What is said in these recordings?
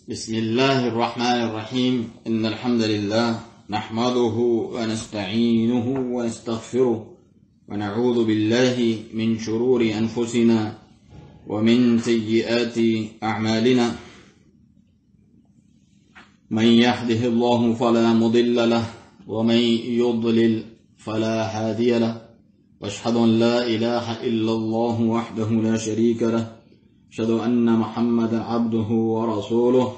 بسم الله الرحمن الرحيم إن الحمد لله نحمده ونستعينه ونستغفره ونعوذ بالله من شرور أنفسنا ومن سيئات أعمالنا من يهده الله فلا مضل له ومن يضلل فلا هادي له واشهد أن لا إله إلا الله وحده لا شريك له أشهد أن محمدا عبده ورسوله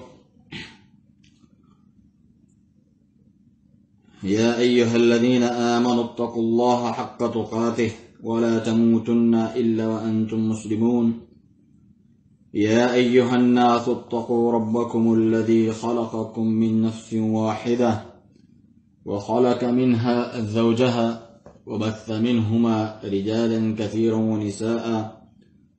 يا أيها الذين آمنوا اتقوا الله حق تقاته ولا تموتن إلا وأنتم مسلمون يا أيها الناس اتقوا ربكم الذي خلقكم من نفس واحدة وخلق منها زوجها وبث منهما رجالا كثيرا ونساء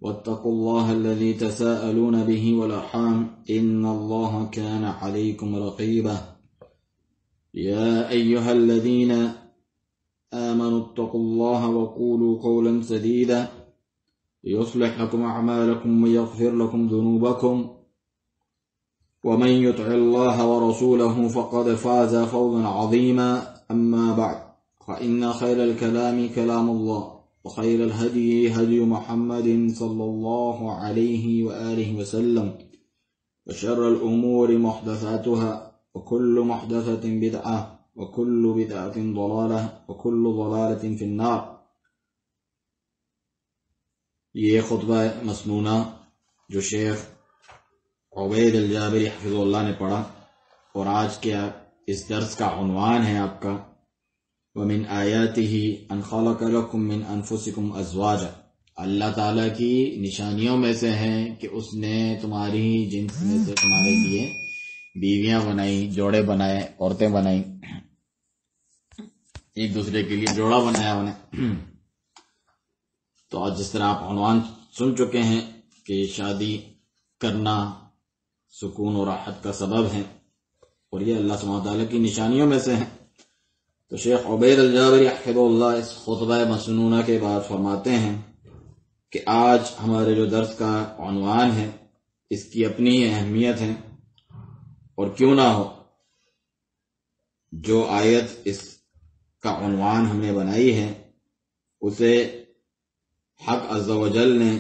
واتقوا الله الذي تساءلون به والأرحام إن الله كان عليكم رقيبا يا أيها الذين آمنوا اتقوا الله وقولوا قولا سديدا يصلح لكم أعمالكم ويغفر لكم ذنوبكم ومن يطع الله ورسوله فقد فاز فوزا عظيما أما بعد فإن خير الكلام كلام الله وخير الهدي هدي محمد صلى الله عليه وآله وسلم وشر الأمور محدثاتها وكل محدثة بدعة وكل بدعة ضلالة وكل ضلالة في النار۔ یہ خطبہ مسنونہ جو شیخ عبید الجابری حفظ اللہ نے پڑھا اور آج کے اس درس کا عنوان ہے آپ کا وَمِنْ آيَاتِهِ أَنْ خَلَقَ لَكُم مِّنْ أَنفُسِكُمْ أَزْوَاجًا، اللہ تعالیٰ کی نشانیوں میں سے ہیں کہ اس نے تمہاری جنس میں سے تمہارے لیے بیویاں بنائی، جوڑے بنائے، عورتیں بنائی، ایک دوسرے کے لیے جوڑا بنایا انہیں۔ تو آج جس طرح آپ عنوان سن چکے ہیں کہ شادی کرنا سکون و راحت کا سبب ہے اور یہ اللہ سبحانہ وتعالیٰ کی نشانیوں میں سے ہیں۔ تو شیخ عبید الجابری حفظہ اللہ اس خطبہ مسنونہ کے بعد فرماتے ہیں کہ آج ہمارے جو درس کا عنوان ہے اس کی اپنی اہمیت ہے، اور کیوں نہ ہو جو آیت اس کا عنوان ہم نے بنائی ہے اسے حق عز و جل نے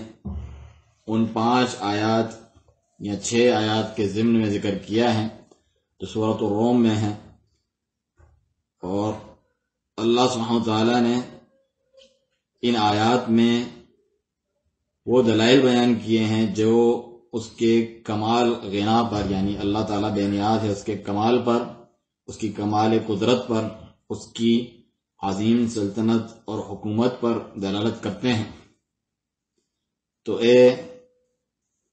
ان 5 آیات یا 6 آیات کے ضمن میں ذکر کیا ہے جو سورۃ الروم میں ہے، اور اللہ سبحانہ وتعالی نے ان آیات میں وہ دلائل بیان کیے ہیں جو اس کے کمال غنا پر، یعنی اللہ تعالیٰ بے نیاز ہے، اس کے کمال پر، اس کی کمال قدرت پر، اس کی عظیم سلطنت اور حکومت پر دلالت کرتے ہیں۔ تو اے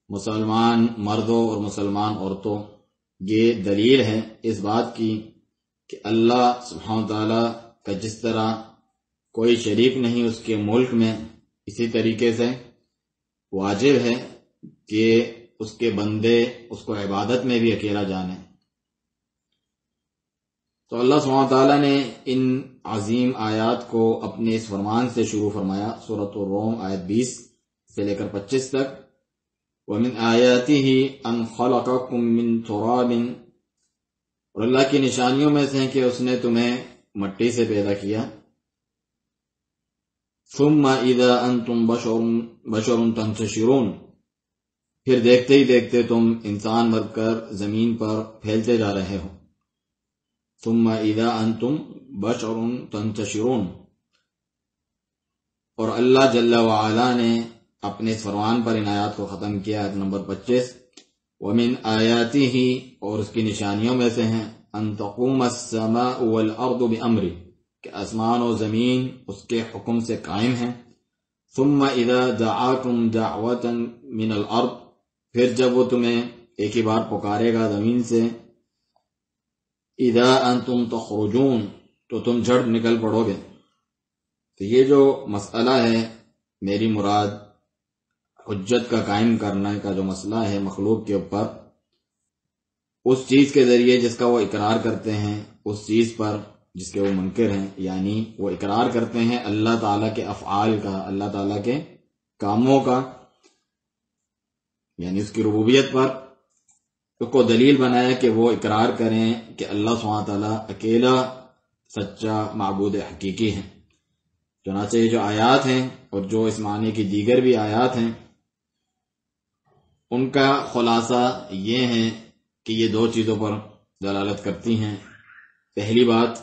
مسلمان مردوں اور مسلمان عورتوں، یہ دلیل ہے اس بات کی کہ اللہ سبحانہ تعالیٰ کا جس طرح کوئی شریک نہیں اس کے ملک میں، اسی طریقے سے واجب ہے کہ اس کے بندے اس کو عبادت میں بھی اکیلا جانیں۔ تو اللہ سبحانہ تعالیٰ نے ان عظیم آیات کو اپنے اس فرمان سے شروع فرمایا، سورۃ الروم آیت 20 سے لے کر 25 تک، وَمِنْ آيَاتِهِ أَنْ خَلَقَكُم مِّن تُرَابٍ، اور اللہ کی نشانیوں میں سے ہیں کہ اس نے تمہیں مٹی سے پیدا کیا، ثُمَّ إِذَا أَنْتُمْ بَشَرٌ تَنْتَشِرُونَ، پھر دیکھتے ہی دیکھتے تم انسان بن کر زمین پر پھیلتے جا رہے ہو۔ ثُمَّ إِذَا أَنْتُمْ بَشَرٌ تَنْتَشِرُونَ، اور اللہ جل وعلا نے اپنے اس فرمان پر ان آیات کو ختم کیا، آیت نمبر 25، وَمِنْ آيَاتِهِ، اور اس کی نشانیوں میں سے ہیں، أَن تَقُومَ السَّمَاءُ وَالْأَرْضُ بِأَمْرِهِ، کہ آسمان و زمین اس کے حکم سے قائم ہیں۔ ثُمَّ إِذَا دَعَاكُمْ دَعْوَةً مِنَ الْأَرْضِ، پھر جب وہ تمہیں ایک ہی بار پکارے گا زمین سے، إِذَا أَنْتُمْ تَخْرُجُونَ، تو تم جھٹ نکل پڑو گے۔ تو یہ جو مسئلہ ہے، میری مراد حجت کا قائم کرنے کا جو مسئلہ ہے مخلوق کے اوپر، اس چیز کے ذریعے جس کا وہ اقرار کرتے ہیں، اس چیز پر جس کے وہ منکر ہیں، یعنی وہ اقرار کرتے ہیں اللہ تعالیٰ کے افعال کا، اللہ تعالیٰ کے کاموں کا، یعنی اس کی ربوبیت پر، اس کو دلیل بنایا کہ وہ اقرار کریں کہ اللہ سبحانہ تعالیٰ اکیلا سچا معبود حقیقی ہے۔ چنانچہ یہ جو آیات ہیں اور جو اس معنی کی دیگر بھی آیات ہیں، ان کا خلاصہ یہ ہے کہ یہ دو چیزوں پر دلالت کرتی ہیں۔ پہلی بات،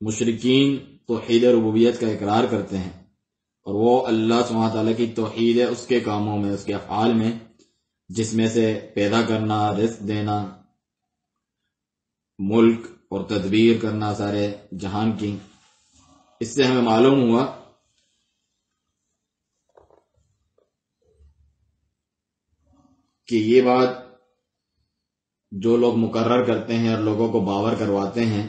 مشرکین توحید ربوبیت کا اقرار کرتے ہیں، اور وہ اللہ سبحانہ تعالیٰ کی توحید ہے اس کے کاموں میں، اس کے افعال میں، جس میں سے پیدا کرنا، رزق دینا، ملک اور تدبیر کرنا سارے جہان کی۔ اس سے ہمیں معلوم ہوا کہ یہ بات جو لوگ مقرر کرتے ہیں اور لوگوں کو باور کرواتے ہیں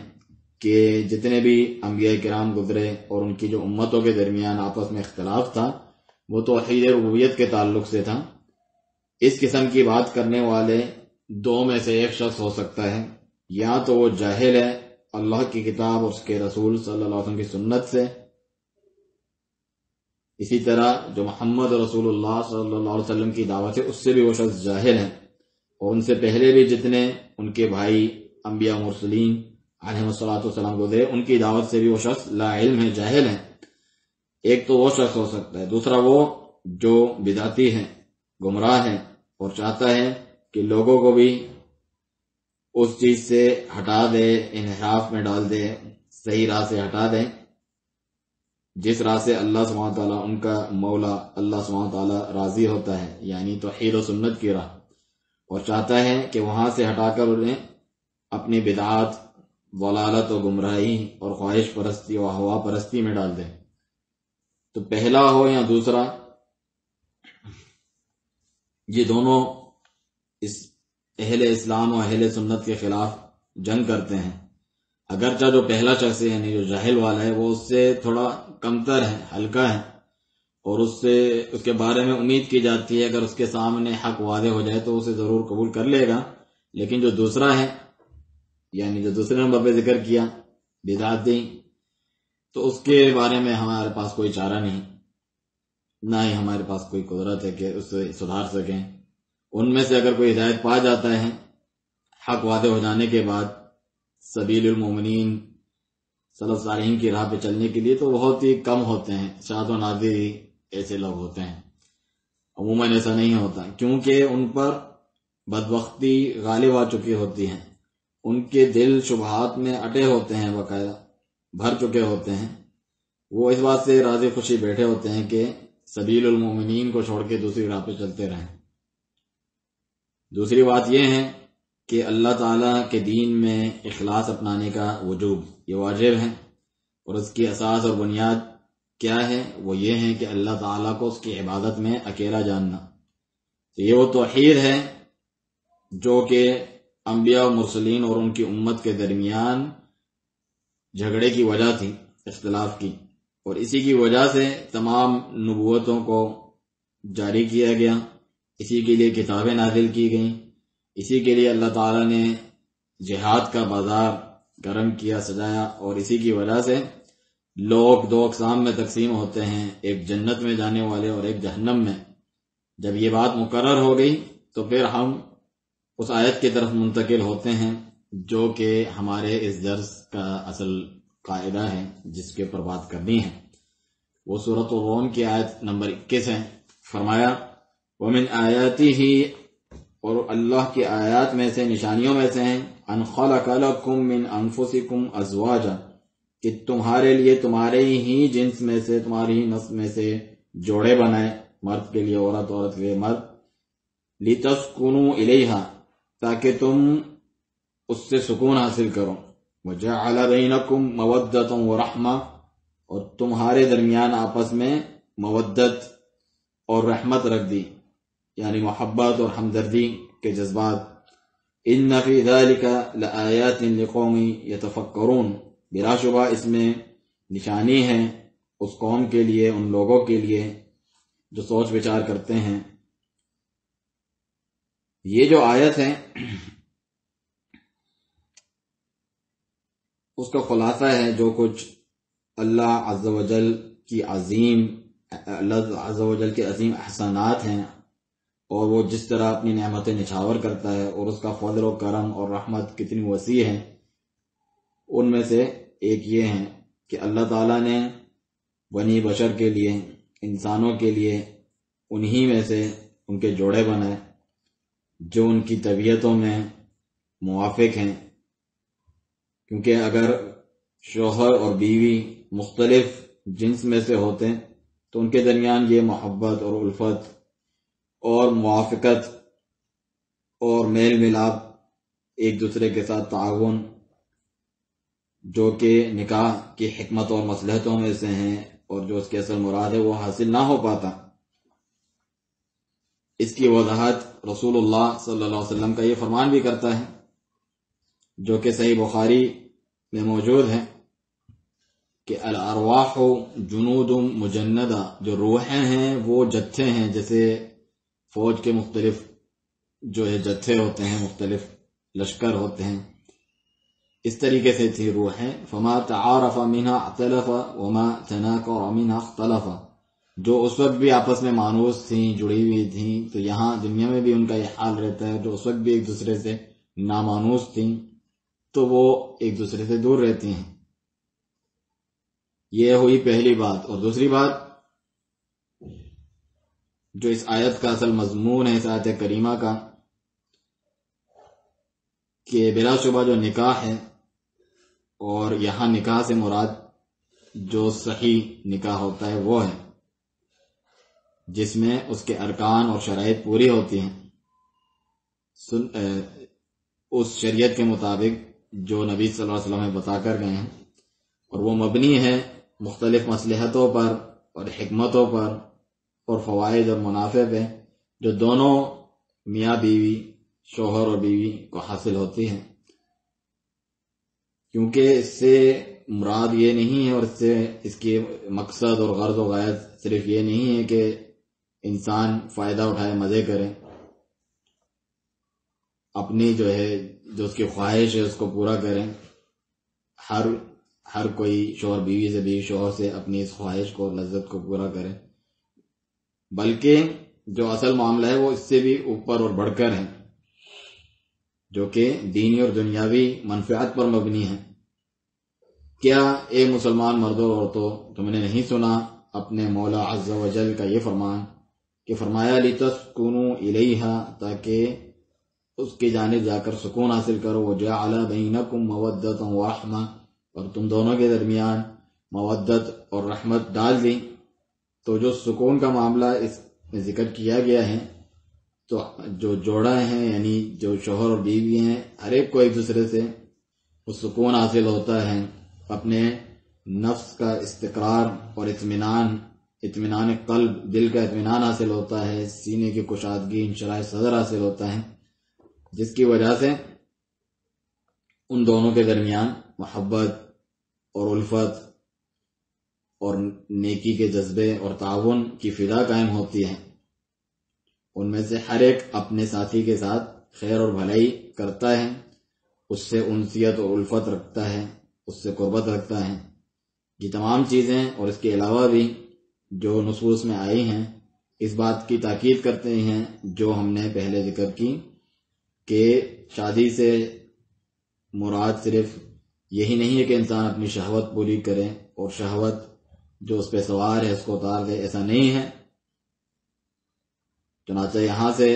کہ جتنے بھی انبیاء کرام گزرے اور ان کی جو امتوں کے درمیان آپس میں اختلاف تھا وہ توحید ربوبیت کے تعلق سے تھا، اس قسم کی بات کرنے والے دو میں سے ایک شخص ہو سکتا ہے، یا تو وہ جاہل ہے اللہ کی کتاب اور اس کے رسول صلی اللہ علیہ وسلم کی سنت سے، اسی طرح جو محمد رسول اللہ صلی اللہ علیہ وسلم کی دعوت ہے اس سے بھی وہ شخص جاہل ہے، اور ان سے پہلے بھی جتنے ان کے بھائی انبیاء مرسلین علیہ السلام گزرے ان کی دعوت سے بھی وہ شخص لا علم ہے، جاہل ہے۔ ایک تو وہ شخص ہو سکتا ہے، دوسرا وہ جو بدعتی ہے، گمراہ ہے، اور چاہتا ہے کہ لوگوں کو بھی اس چیز سے ہٹا دے، انحراف میں ڈال دے، صحیح راہ سے ہٹا دے، جس راہ سے اللہ سبحانہ تعالیٰ ان کا مولا اللہ سبحانہ تعالیٰ راضی ہوتا ہے، یعنی توحید و سنت کی راہ، اور چاہتا ہے کہ وہاں سے ہٹا کر انہیں اپنی بدعات، ضلالت و گمراہی اور خواہش پرستی و ہوا پرستی میں ڈال دے۔ تو پہلا ہو یا دوسرا، یہ دونوں اس اہل اسلام و اہل سنت کے خلاف جنگ کرتے ہیں، اگرچہ جو پہلا شخص ہے یعنی جو جاہل والا ہے وہ اس سے تھوڑا کمتر ہے، ہلکا ہے، اور اس کے بارے میں امید کی جاتی ہے اگر اس کے سامنے حق واضح ہو جائے تو اسے ضرور قبول کر لے گا، لیکن جو دوسرا ہے یعنی جو دوسرے نمبر پہ ذکر کیا بدعتی، تو اس کے بارے میں ہمارے پاس کوئی چارہ نہیں، نہ ہی ہمارے پاس کوئی قدرت ہے کہ اسے سدھار سکیں۔ ان میں سے اگر کوئی ہدایت پا جاتا ہے حق واضح ہو جانے کے بعد سبیل المومنین سلف صالحین کی راہ پہ چلنے کے لیے، تو بہت ہی کم ہوتے ہیں، شاذ و نادر ہی ایسے لوگ ہوتے ہیں، عموماً ایسا نہیں ہوتا، کیونکہ ان پر بدبختی غالب آ چکی ہوتی ہے، ان کے دل شبہات میں اٹے ہوتے ہیں، باقاعدہ بھر چکے ہوتے ہیں، وہ اس بات سے راضی خوشی بیٹھے ہوتے ہیں کہ سبیل المومنین کو چھوڑ کے دوسری راہ پہ چلتے رہیں۔ دوسری بات یہ ہے کہ اللہ تعالیٰ کے دین میں اخلاص اپنانے کا وجوب، یہ واجب ہے، اور اس کی اساس اور بنیاد کیا ہے؟ وہ یہ ہے کہ اللہ تعالیٰ کو اس کی عبادت میں اکیلا جاننا۔ تو یہ وہ توحید ہے جو کہ انبیاء و مرسلین اور ان کی امت کے درمیان جھگڑے کی وجہ تھی، اختلاف کی، اور اسی کی وجہ سے تمام نبوتوں کو جاری کیا گیا، اسی کے لیے کتابیں نازل کی گئیں، اسی کے لیے اللہ تعالیٰ نے جہاد کا بازار گرم کیا، سجایا، اور اسی کی وجہ سے لوگ دو اقسام میں تقسیم ہوتے ہیں، ایک جنت میں جانے والے اور ایک جہنم میں۔ جب یہ بات مقرر ہو گئی تو پھر ہم اس آیت کی طرف منتقل ہوتے ہیں جو کہ ہمارے اس درس کا اصل قاعدہ ہے، جس کے اوپر بات کرنی ہے۔ وہ سورۃ الروم کی آیت نمبر 21 ہے۔ فرمایا وَمِنْ آیَاتِهِ، اور اللہ کی آیات میں سے، نشانیوں میں سے ہیں، أَنْ خَلَقَ لَكُم مِّنْ أَنفُسِكُمْ أَزْوَاجًا، کہ تمہارے لیے تمہارے ہی جنس میں سے، تمہاری ہی نسل میں سے جوڑے بنائے، مرد کے لیے عورت، عورت کے لیے مرد، لِتَسْكُنُوا إِلَيْهَا، تاکہ تم اس سے سکون حاصل کرو، وَجَعَلَ بَيْنَكُمْ مَوَدَّةً وَرَحْمَةً، اور تمہارے درمیان آپس میں مودت اور رحمت رکھ دی، یعنی محبت اور ہمدردی کے جذبات۔ إِنَّ فِي ذَلِكَ لَآيَاتٍ لِقَوْمٍ يَتَفَكَّرُونَ، بلا شبہ اس میں نشانی ہے اس قوم کے لیے، ان لوگوں کے لیے جو سوچ بچار کرتے ہیں۔ یہ جو آیت ہے اس کا خلاصہ ہے جو کچھ اللہ عز و جل کے عظیم احسانات ہیں اور وہ جس طرح اپنی نعمتیں نچھاور کرتا ہے اور اس کا فضل و کرم اور رحمت کتنی وسیع ہے، ان میں سے ایک یہ ہے کہ اللہ تعالیٰ نے بنی بشر کے لیے، انسانوں کے لیے انہی میں سے ان کے جوڑے بنائے جو ان کی طبیعتوں میں موافق ہیں، کیونکہ اگر شوہر اور بیوی مختلف جنس میں سے ہوتے تو ان کے درمیان یہ محبت اور الفت اور موافقت اور میل ملاپ، ایک دوسرے کے ساتھ تعاون، جو کہ نکاح کی حکمت اور مصلحتوں میں سے ہیں اور جو اس کی اصل مراد ہے، وہ حاصل نہ ہو پاتا۔ اس کی وضاحت رسول اللہ صلی اللہ علیہ وسلم کا یہ فرمان بھی کرتا ہے جو کہ صحیح بخاری میں موجود ہے کہ الارواح جنود مجندہ، جو روحیں ہیں وہ جتھے ہیں، جیسے فوج کے مختلف جو ہے جتھے ہوتے ہیں، مختلف لشکر ہوتے ہیں، اس طریقے سے تھی روحیں۔ فما تعارف منها اختلف وما تناکر منها اختلف، جو اس وقت بھی آپس میں مانوس تھیں، جڑی ہوئی تھیں، تو یہاں دنیا میں بھی ان کا یہ حال رہتا ہے، جو اس وقت بھی ایک دوسرے سے نامانوس تھیں تو وہ ایک دوسرے سے دور رہتی ہیں۔ یہ ہوئی پہلی بات۔ اور دوسری بات جو اس آیت کا اصل مضمون ہے، اس آیت کریمہ کا، کہ بلا شبہ جو نکاح ہے، اور یہاں نکاح سے مراد جو صحیح نکاح ہوتا ہے وہ ہے جس میں اس کے ارکان اور شرائط پوری ہوتی ہیں اس شریعت کے مطابق جو نبی صلی اللہ علیہ وسلم بتا کر گئے ہیں، اور وہ مبنی ہے مختلف مصلحتوں پر اور حکمتوں پر اور فوائد اور منافع پہ، جو دونوں میاں بیوی، شوہر اور بیوی کو حاصل ہوتی ہیں۔ کیونکہ اس سے مراد یہ نہیں ہے، اور اس کی مقصد اور غرض و غایت صرف یہ نہیں ہے کہ انسان فائدہ اٹھائے، مزے کرے، اپنی جو اس کی خواہش ہے اس کو پورا کریں۔ ہر کوئی شوہر بیوی سے، بیوی شوہر سے اپنی اس خواہش کو، لذت کو پورا کرے، بلکہ جو اصل معاملہ ہے وہ اس سے بھی اوپر اور بڑھ کر ہے، جو کہ دینی اور دنیاوی منفعت پر مبنی ہے۔ کیا اے مسلمان مردوں اور عورتوں، تم نے نہیں سنا اپنے مولا عز و جل کا یہ فرمان کہ فرمایا لِتَسْكُنُوا إِلَيْهَا، تاکہ اس کی جانب جا کر سکون حاصل کرو، وَجَعَلَ بَيْنَكُمْ مَوَدَّةً وَرَحْمَةً، اور تم دونوں کے درمیان مودت اور رحمت ڈال دی۔ تو جو سکون کا معاملہ اس میں ذکر کیا گیا ہے، تو جو جوڑا ہیں یعنی جو شوہر اور بیوی ہیں، ہر ایک کو ایک دوسرے سے وہ سکون حاصل ہوتا ہے، اپنے نفس کا استقرار اور اطمینان قلب، دل کا اطمینان حاصل ہوتا ہے، سینے کی کشادگی، انشراح صدر حاصل ہوتا ہے، جس کی وجہ سے ان دونوں کے درمیان محبت اور الفت اور نیکی کے جذبے اور تعاون کی فضا قائم ہوتی ہے۔ ان میں سے ہر ایک اپنے ساتھی کے ساتھ خیر اور بھلائی کرتا ہے، اس سے انسیت اور الفت رکھتا ہے، اس سے قربت رکھتا ہے۔ یہ تمام چیزیں اور اس کے علاوہ بھی جو نصوص میں آئی ہیں، اس بات کی تاکید کرتے ہیں جو ہم نے پہلے ذکر کی، کہ شادی سے مراد صرف یہی نہیں ہے کہ انسان اپنی شہوت پوری کرے اور شہوت جو اس پہ سوار ہے اس کو اتار دے، ایسا نہیں ہے۔ چنانچہ یہاں سے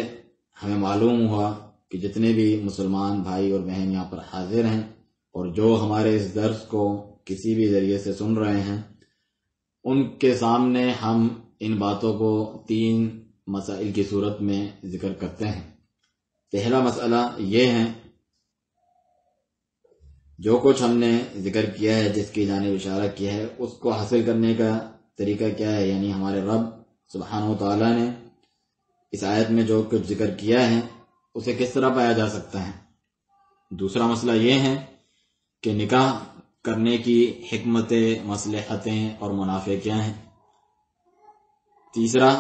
ہمیں معلوم ہوا کہ جتنے بھی مسلمان بھائی اور بہن یہاں پر حاضر ہیں اور جو ہمارے اس درس کو کسی بھی ذریعے سے سن رہے ہیں، ان کے سامنے ہم ان باتوں کو 3 مسائل کی صورت میں ذکر کرتے ہیں۔ پہلا مسئلہ یہ ہے، جو کچھ ہم نے ذکر کیا ہے، جس کی جانب اشارہ کیا ہے، اس کو حاصل کرنے کا طریقہ کیا ہے، یعنی ہمارے رب سبحانہ و تعالیٰ نے اس آیت میں جو کچھ ذکر کیا ہے اسے کس طرح پایا جا سکتا ہے۔ دوسرا مسئلہ یہ ہے کہ نکاح کرنے کی حکمتیں، مصلحتیں اور منافع کیا ہیں۔ تیسرا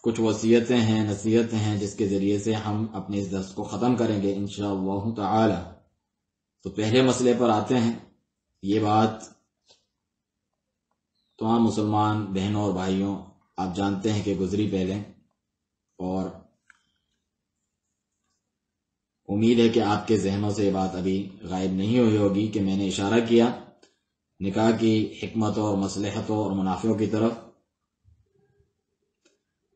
کچھ وصیتیں ہیں، نصیحتیں ہیں، جس کے ذریعے سے ہم اپنے اس درس کو ختم کریں گے انشاءاللہ تعالی۔ تو پہلے مسئلے پر آتے ہیں۔ یہ بات تمام مسلمان بہنوں اور بھائیوں آپ جانتے ہیں کہ گزری پہلے، اور امید ہے کہ آپ کے ذہنوں سے یہ بات ابھی غائب نہیں ہوئی ہوگی کہ میں نے اشارہ کیا نکاح کی حکمتوں اور مصلحتوں اور منافعوں کی طرف،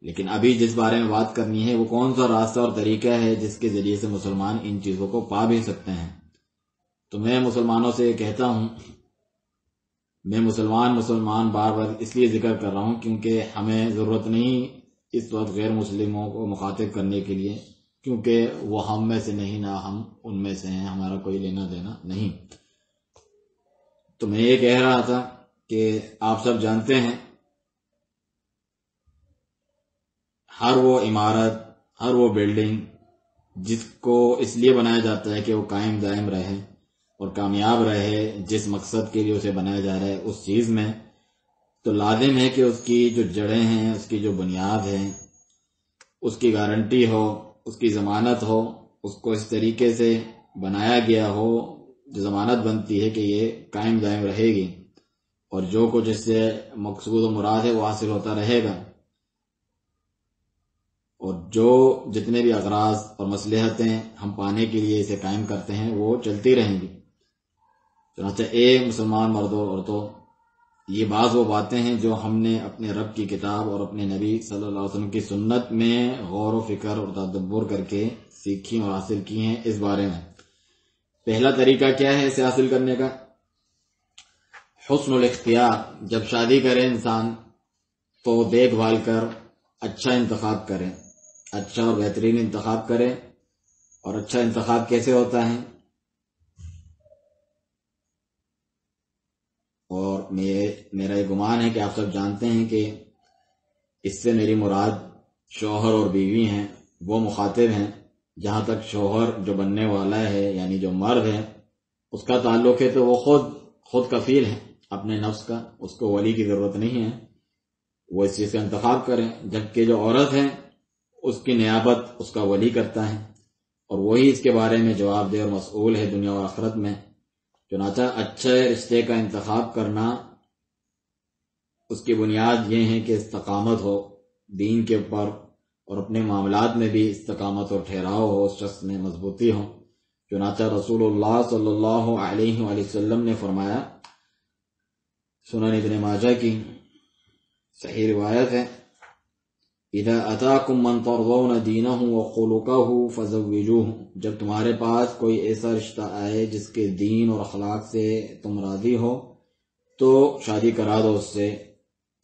لیکن ابھی جس بارے میں بات کرنی ہے وہ کون سا راستہ اور طریقہ ہے جس کے ذریعے سے مسلمان ان چیزوں کو پا بھی سکتے ہیں۔ تو میں مسلمانوں سے کہتا ہوں، میں مسلمان بار بار اس لیے ذکر کر رہا ہوں کیونکہ ہمیں ضرورت نہیں اس وقت غیر مسلموں کو مخاطب کرنے کے لیے، کیونکہ وہ ہم میں سے نہیں، نہ ہم ان میں سے ہیں، ہمارا کوئی لینا دینا نہیں۔ تو میں یہ کہہ رہا تھا کہ آپ سب جانتے ہیں ہر وہ عمارت، ہر وہ بلڈنگ جس کو اس لیے بنایا جاتا ہے کہ وہ قائم دائم رہے اور کامیاب رہے، جس مقصد کے لیے اسے بنایا جا رہا ہے اس چیز میں، تو لازم ہے کہ اس کی جو جڑیں ہیں، اس کی جو بنیاد ہے، اس کی گارنٹی ہو، اس کی ضمانت ہو، اس کو اس طریقے سے بنایا گیا ہو جو ضمانت بنتی ہے کہ یہ قائم دائم رہے گی اور جو کچھ اس سے مقصود و مراد ہے وہ حاصل ہوتا رہے گا، اور جو جتنے بھی اغراض اور مصلحتیں ہم پانے کے لیے اسے قائم کرتے ہیں وہ چلتی رہیں گی۔ چنانچہ مسلمان مردوں اور عورتوں، یہ بعض وہ باتیں ہیں جو ہم نے اپنے رب کی کتاب اور اپنے نبی صلی اللہ علیہ وسلم کی سنت میں غور و فکر اور تدبر کر کے سیکھی اور حاصل کی ہیں۔ اس بارے میں پہلا طریقہ کیا ہے اسے حاصل کرنے کا؟ حسن الاختیار۔ جب شادی کرے انسان تو دیکھ بھال کر اچھا انتخاب کرے، اچھا اور بہترین انتخاب کرے۔ اور اچھا انتخاب کیسے ہوتا ہے؟ اور میرا یہ گمان ہے کہ آپ سب جانتے ہیں کہ اس سے میری مراد شوہر اور بیوی ہیں، وہ مخاطب ہیں۔ جہاں تک شوہر جو بننے والا ہے یعنی جو مرد ہے اس کا تعلق ہے تو وہ خود کفیل ہے اپنے نفس کا، اس کو ولی کی ضرورت نہیں ہے، وہ اس چیز کا انتخاب کریں۔ جبکہ جو عورت ہے اس کی نیابت اس کا ولی کرتا ہے اور وہی اس کے بارے میں جواب دہ اور مسئول ہے دنیا اور آخرت میں۔ چنانچہ اچھے رشتے کا انتخاب کرنا، اس کی بنیاد یہ ہے کہ استقامت ہو دین کے اوپر اور اپنے معاملات میں بھی استقامت اور ٹھہراؤ ہو، اس شخص میں مضبوطی ہو۔ چنانچہ رسول اللہ صلی اللہ علیہ وآلہ وسلم نے فرمایا، سنن ابن ماجہ کی صحیح روایت ہے، اذا اتاکم من ترضون دینہ وخلقہ فزوجوہ، جب تمہارے پاس کوئی ایسا رشتہ آئے جس کے دین اور اخلاق سے تم راضی ہو تو شادی کرا دو اس سے۔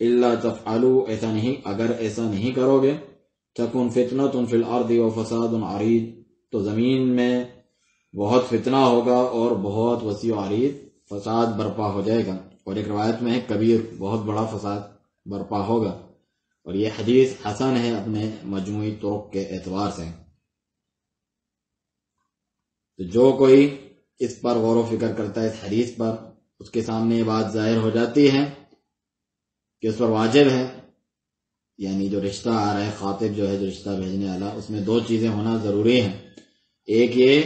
الا تفعلوا، ایسا نہیں، اگر ایسا نہیں کرو گے، تکن فتنۃ فی الارض وفساد عریض، تو زمین میں بہت فتنہ ہوگا اور بہت وسیع و عریض فساد برپا ہو جائے گا، اور ایک روایت میں ہے کبیر، بہت بڑا فساد برپا ہوگا۔ اور یہ حدیث حسن ہے اپنے مجموعی طرق کے اعتبار سے۔ تو جو کوئی اس پر غور و فکر کرتا ہے اس حدیث پر، اس کے سامنے یہ بات ظاہر ہو جاتی ہے کہ اس پر واجب ہے، یعنی جو رشتہ آ رہا ہے، خاطب جو ہے، جو رشتہ بھیجنے والا، اس میں دو چیزیں ہونا ضروری ہیں۔ ایک یہ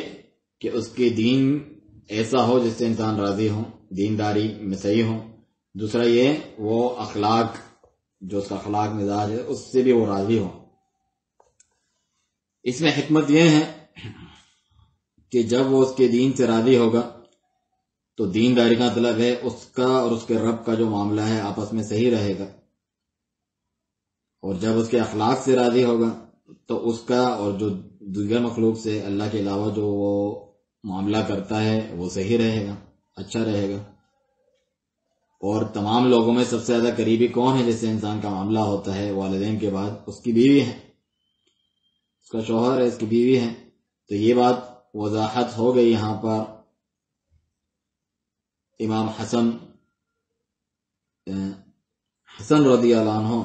کہ اس کی دین ایسا ہو جس سے انسان راضی ہو، دینداری میں صحیح ہو۔ دوسرا یہ وہ اخلاق، جو اس کا اخلاق مزاج ہے اس سے بھی وہ راضی ہو۔ اس میں حکمت یہ ہے کہ جب وہ اس کے دین سے راضی ہوگا تو دینداری کا مطلب ہے اس کا اور اس کے رب کا جو معاملہ ہے آپس میں صحیح رہے گا، اور جب اس کے اخلاق سے راضی ہوگا تو اس کا اور جو دیگر مخلوق سے اللہ کے علاوہ جو وہ معاملہ کرتا ہے وہ صحیح رہے گا، اچھا رہے گا۔ اور تمام لوگوں میں سب سے زیادہ قریبی کون ہے جس سے انسان کا معاملہ ہوتا ہے؟ والدین کے بعد اس کی بیوی ہے، اس کا شوہر ہے، اس کی بیوی ہے۔ تو یہ بات وضاحت ہو گئی یہاں پر۔ امام حسن رضی اللہ عنہ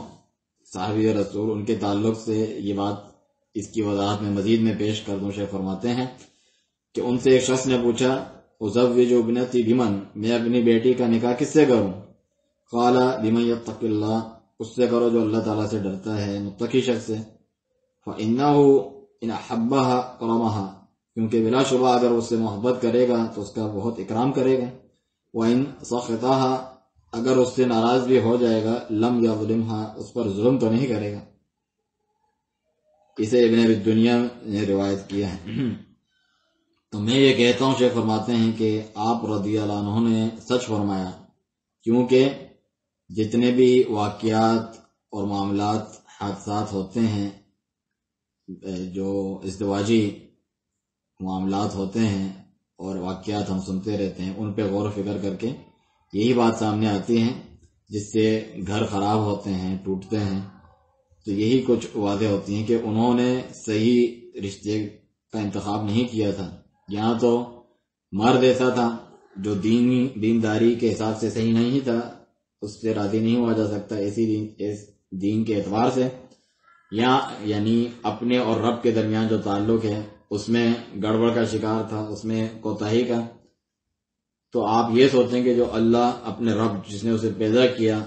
صحابی رسول، ان کے تعلق سے یہ بات اس کی وضاحت میں مزید میں پیش کر دوں۔ شیخ فرماتے ہیں کہ ان سے ایک شخص نے پوچھا، ازوج ابنتی بمن، میں اپنی بیٹی کا نکاح کس سے کروں؟ قال بمن یتق اللہ، اس سے کرو جو اللہ تعالیٰ سے ڈرتا ہے، متقی شخص سے۔ فإنہ ان احبها کرمها، کیونکہ بلا شبہ اگر اس سے محبت کرے گا تو اس کا بہت اکرام کرے گا۔ وإن سخطها، اگر اس سے ناراض بھی ہو جائے گا، لم یظلمها، اس پر ظلم تو نہیں کرے گا۔ اسے ابن ابی دنیا نے روایت کیا ہے۔ تو میں یہ کہتا ہوں، شیخ فرماتے ہیں کہ آپ رضی اللہ عنہ نے سچ فرمایا، کیونکہ جتنے بھی واقعات اور معاملات حادثات ہوتے ہیں، جو ازدواجی معاملات ہوتے ہیں اور واقعات ہم سنتے رہتے ہیں، ان پہ غور و فکر کر کے یہی بات سامنے آتی ہے جس سے گھر خراب ہوتے ہیں، ٹوٹتے ہیں۔ تو یہی کچھ واضح ہوتی ہیں کہ انہوں نے صحیح رشتے کا انتخاب نہیں کیا تھا۔ یہاں تو مرد ایسا تھا جو دینداری کے حساب سے صحیح نہیں تھا، اس سے راضی نہیں ہوا جا سکتا ایسی دین کے اعتبار سے، یعنی اپنے اور رب کے درمیان جو تعلق ہے اس میں گڑبڑ کا شکار تھا، اس میں کوتاہی کا۔ تو آپ یہ سوچیں کہ جو اللہ اپنے رب جس نے اسے پیدا کیا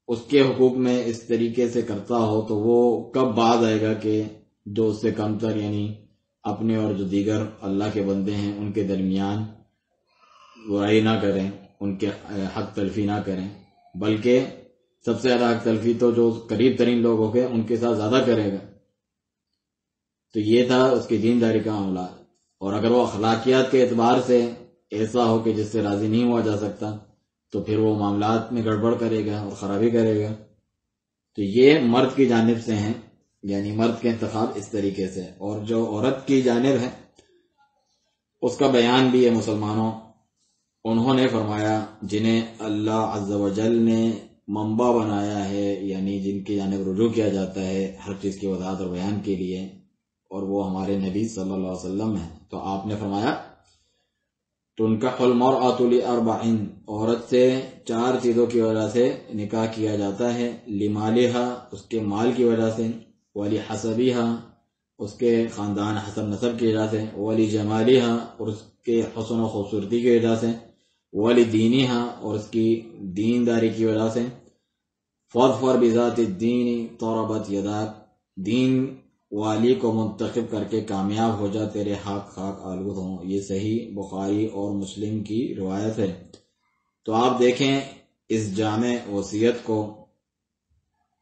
اس کے حقوق میں اس طریقے سے کرتا ہو، تو وہ کب بعد آئے گا کہ جو اس سے کم تر، یعنی اپنے اور جو دیگر اللہ کے بندے ہیں ان کے درمیان برائی نہ کریں، ان کے حق تلفی نہ کریں، بلکہ سب سے زیادہ حق تلفی تو جو قریب ترین لوگ ہو گئے ان کے ساتھ زیادہ کرے گا۔ تو یہ تھا اس کی دینداری کا معاملہ۔ اور اگر وہ اخلاقیات کے اعتبار سے ایسا ہو کہ جس سے راضی نہیں ہوا جا سکتا، تو پھر وہ معاملات میں گڑبڑ کرے گا اور خرابی کرے گا۔ تو یہ مرد کی جانب سے ہیں، یعنی مرد کے انتخاب اس طریقے سے۔ اور جو عورت کی جانب ہے اس کا بیان بھی ہے مسلمانوں، انہوں نے فرمایا جنہیں اللہ عز و جل نے منبع بنایا ہے، یعنی جن کی جانب رجوع کیا جاتا ہے ہر چیز کی وضاحت اور بیان کے لیے، اور وہ ہمارے نبی صلی اللہ علیہ وسلم ہیں۔ تو آپ نے فرمایا تنکح المرأۃ لأربع، عورت سے 4 چیزوں کی وجہ سے نکاح کیا جاتا ہے، لمالہا، اس کے مال کی وجہ سے، ولحسبہا، اس کے خاندان حسب نسب کی وجہ سے، ولجمالہا، اور اس کے حسن و خوبصورتی کی وجہ سے، ولدینہا، اور اس کی دینداری کی وجہ سے، فاظفر بذات الدین طربت یداک، دین والی کو منتخب کر کے کامیاب ہو جا، تیرے ہاتھ خاک آلود ہوں۔ یہ صحیح بخاری اور مسلم کی روایت ہے۔ تو آپ دیکھیں اس جامع وصیت کو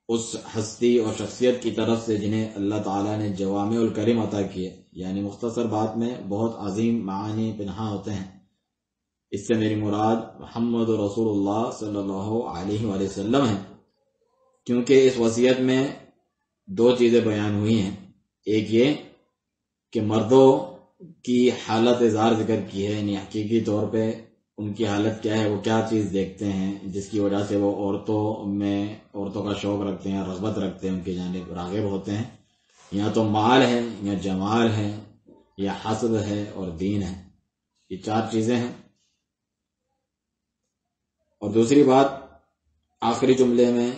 اس ہستی اور شخصیت کی طرف سے جنہیں اللہ تعالیٰ نے جوامع الکلم عطا کیے، یعنی مختصر بات میں بہت عظیم معانی پنہاں ہوتے ہیں۔ اس سے میری مراد محمد رسول اللہ صلی اللہ علیہ وآلہ وسلم ہے، کیونکہ اس وصیت میں 2 چیزیں بیان ہوئی ہیں۔ ایک یہ کہ مردوں کی حالت اظہار ذکر کی ہے، یعنی حقیقی طور پہ ان کی حالت کیا ہے، وہ کیا چیز دیکھتے ہیں جس کی وجہ سے وہ عورتوں کا شوق رکھتے ہیں، رغبت رکھتے ہیں، ان کی جانب راغب ہوتے ہیں۔ یا تو مال ہے، یا جمال ہے، یا حسب ہے، اور دین ہے۔ یہ 4 چیزیں ہیں۔ اور دوسری بات آخری جملے میں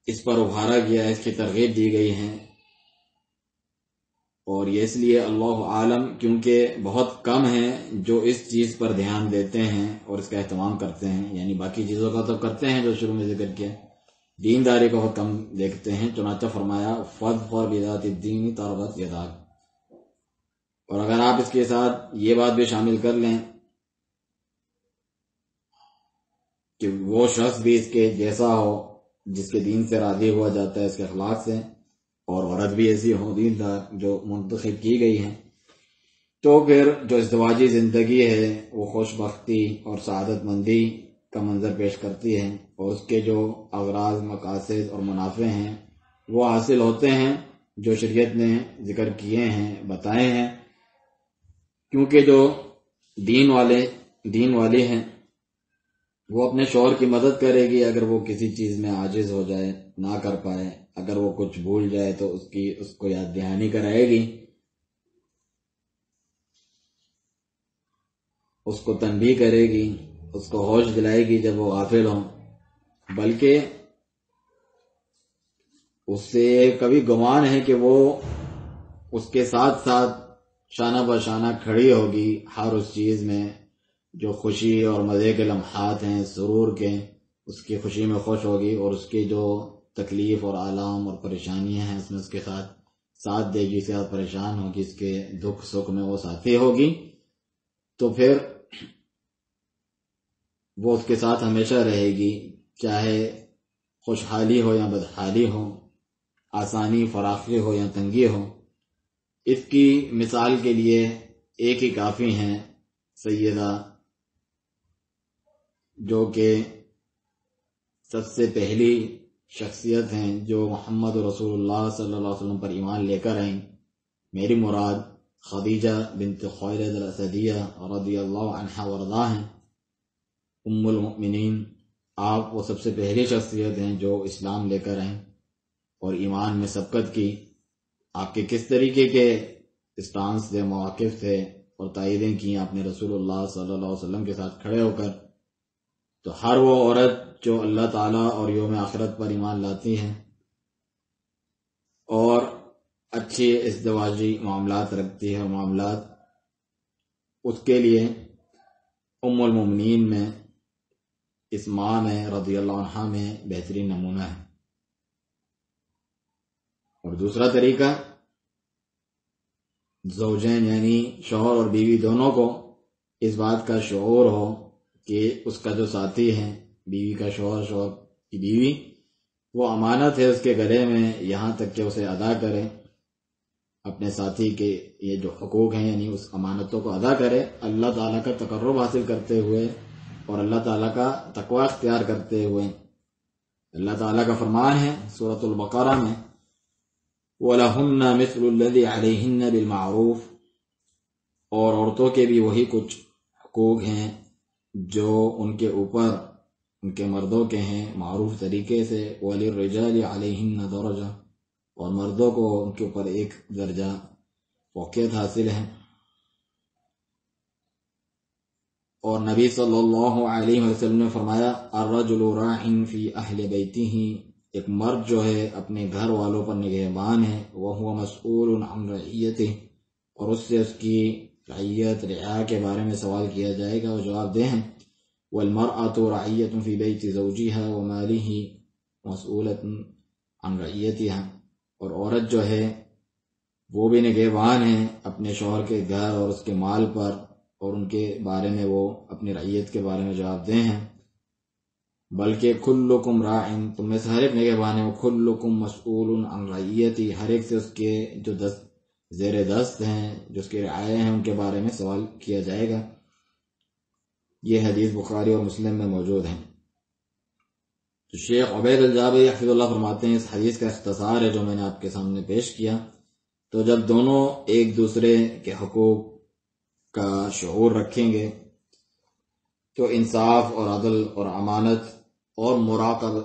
اس پر ابھارا گیا ہے، اس کی ترغیب دی گئی ہے، اور یہ اس لیے اللہ عالم کیونکہ بہت کم ہیں جو اس چیز پر دھیان دیتے ہیں اور اس کا اہتمام کرتے ہیں، یعنی باقی چیزوں کا تو کرتے ہیں جو شروع میں ذکر کیا، دینداری کو بہت کم دیکھتے ہیں۔ چنانچہ فرمایا فاظفر بذات الدین طربت یداک۔ اور اگر آپ اس کے ساتھ یہ بات بھی شامل کر لیں کہ وہ شخص بھی اس کے جیسا ہو جس کے دین سے راضی ہوا جاتا ہے، اس کے اخلاق سے، اور عورت بھی ایسی ہو دیندار جو منتخب کی گئی ہے، تو پھر جو ازدواجی زندگی ہے وہ خوش بختی اور سعادت مندی کا منظر پیش کرتی ہے، اور اس کے جو اغراض، مقاصد اور منافع ہیں وہ حاصل ہوتے ہیں جو شریعت نے ذکر کیے ہیں، بتائے ہیں۔ کیونکہ جو دین والے ہیں وہ اپنے شوہر کی مدد کرے گی اگر وہ کسی چیز میں عاجز ہو جائے، نہ کر پائے، اگر وہ کچھ بھول جائے تو اس کو یاد دہانی کرائے گی، اس کو تنبیہ کرے گی، اس کو ہوش دلائے گی جب وہ غافل ہوں، بلکہ اس سے کبھی گمان ہے کہ وہ اس کے ساتھ ساتھ شانہ بشانہ کھڑی ہوگی ہر اس چیز میں جو خوشی اور مزے کے لمحات ہیں، سرور کے، اس کی خوشی میں خوش ہوگی، اور اس کی جو تکلیف اور آلام اور پریشانیاں ہیں اس میں اس کے ساتھ دے گی، اس کے ساتھ پریشان ہوگی، اس کے دکھ سکھ میں وہ ساتھی ہوگی، تو پھر وہ اس کے ساتھ ہمیشہ رہے گی، چاہے خوشحالی ہو یا بدحالی ہو، آسانی، فراخی ہو یا تنگی ہو، اس کی مثال کے لیے ایک ہی کافی ہیں، سیدہ، جو کہ سب سے پہلی شخصیت ہیں جو محمد رسول اللہ صلی اللہ علیہ وسلم پر ایمان لے کر آئیں۔ میری مراد خدیجہ بنت خویلد الاسدیہ رضی اللہ عنہا وارضاہ ہیں، ام المؤمنین۔ آپ وہ سب سے پہلی شخصیت ہیں جو اسلام لے کر آئیں اور ایمان میں سبقت کی۔ آپ کے کس طریقے کے اسٹانس تھے، مواقف تھے اور تائیدیں کی آپ نے رسول اللہ صلی اللہ علیہ وسلم کے ساتھ کھڑے ہو کر۔ تو ہر وہ عورت جو اللہ تعالیٰ اور یوم آخرت پر ایمان لاتی ہے اور اچھی ازدواجی معاملات رکھتی ہے اور معاملات، اس کے لیے ام المؤمنین میں، اس ماں میں رضی اللہ عنہا میں بہترین نمونہ ہے۔ اور دوسرا طریقہ، زوجین یعنی شوہر اور بیوی دونوں کو اس بات کا شعور ہو کہ اس کا جو ساتھی ہے، بیوی کا شوہر، شوہر کی بیوی، وہ امانت ہے اس کے گلے میں، یہاں تک کہ اسے ادا کرے، اپنے ساتھی کے یہ جو حقوق ہیں یعنی اس امانتوں کو ادا کرے، اللہ تعالیٰ کا تقرب حاصل کرتے ہوئے اور اللہ تعالیٰ کا تقوی اختیار کرتے ہوئے۔ اللہ تعالیٰ کا فرمان ہے سورۃ البقرہ میں، وَلَهُنَّ مِثْلُ الَّذِي عَلَيْهِنَّ بِالْمَعْرُوفِ، اور عورتوں کے بھی وہی کچھ حقوق ہیں جو ان کے اوپر ان کے مردوں کے ہیں معروف طریقے سے۔ وَلِلرِّجَالِ عَلَيْهِنَّ دَرَجَةٌ، اور مردوں کو ان کے اوپر ایک درجہ فوقیت حاصل ہے۔ اور نبی صلی اللہ علیہ وسلم نے فرمایا، الرجل راع فی اہل بیتہ، ایک مرد جو ہے اپنے گھر والوں پر نگہبان ہے، وہو مسئول عن رعیتہ، اور اس سے اس کی رعیت، رعایا کے بارے میں سوال کیا جائے گا، وہ جواب دہ ہیں۔ والمرأة رعیة فی بیت زوجها ومالہ مسئولة عن رعیتها، اور عورت جو ہے وہ بھی نگہبان ہے اپنے شوہر کے گھر اور اس کے مال پر، اور ان کے بارے میں وہ اپنی رعیت کے بارے میں جواب دہ ہیں۔ بلکہ کلکم راع، تم میں سے ہر ایک نگہبان ہے، کلکم مسئول عن رعیتی، ہر ایک سے اس کے جو زیر دست ہیں، جو اس کے رعایا ہیں، ان کے بارے میں سوال کیا جائے گا۔ یہ حدیث بخاری اور مسلم میں موجود ہے۔ تو شیخ عبید الجابری حفظ اللہ فرماتے ہیں، اس حدیث کا اختصار ہے جو میں نے آپ کے سامنے پیش کیا۔ تو جب دونوں ایک دوسرے کے حقوق کا شعور رکھیں گے تو انصاف اور عدل اور امانت اور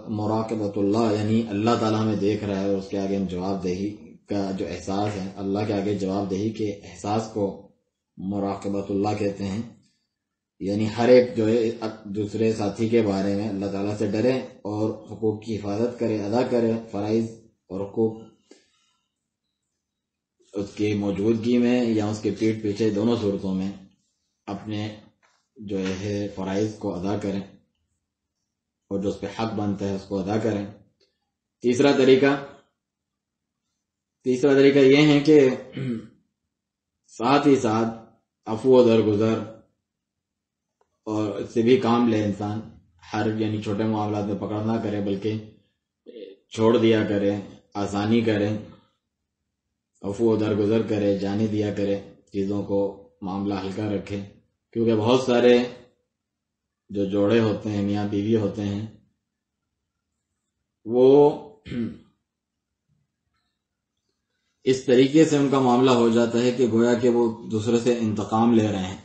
مراقبۃ اللہ، یعنی اللہ تعالیٰ ہمیں دیکھ رہا ہے اور اس کے آگے ہم جواب دہی کا جو احساس ہے، اللہ کے آگے جواب دہی کے احساس کو مراقبۃ اللہ کہتے ہیں۔ یعنی ہر ایک جو ہے دوسرے ساتھی کے بارے میں اللہ تعالیٰ سے ڈرے اور حقوق کی حفاظت کرے، ادا کرے، فرائض اور حقوق اس کی موجودگی میں یا اس کے پیٹھ پیچھے، دونوں صورتوں میں اپنے جو ہے فرائض کو ادا کریں اور جو اس پہ حق بنتا ہے اس کو ادا کریں۔ تیسرا طریقہ یہ ہے کہ ساتھ ہی ساتھ عفو و درگزر اور اس سے بھی کام لے انسان، یعنی چھوٹے معاملات میں پکڑ نہ کرے بلکہ چھوڑ دیا کرے، آسانی کرے، عفو و درگزر کرے، جانے دیا کرے، چیزوں کو معاملہ ہلکا رکھے۔ کیونکہ بہت سارے جو جوڑے ہوتے ہیں، میاں بیوی ہوتے ہیں، وہ اس طریقے سے ان کا معاملہ ہو جاتا ہے کہ گویا کہ وہ دوسرے سے انتقام لے رہے ہیں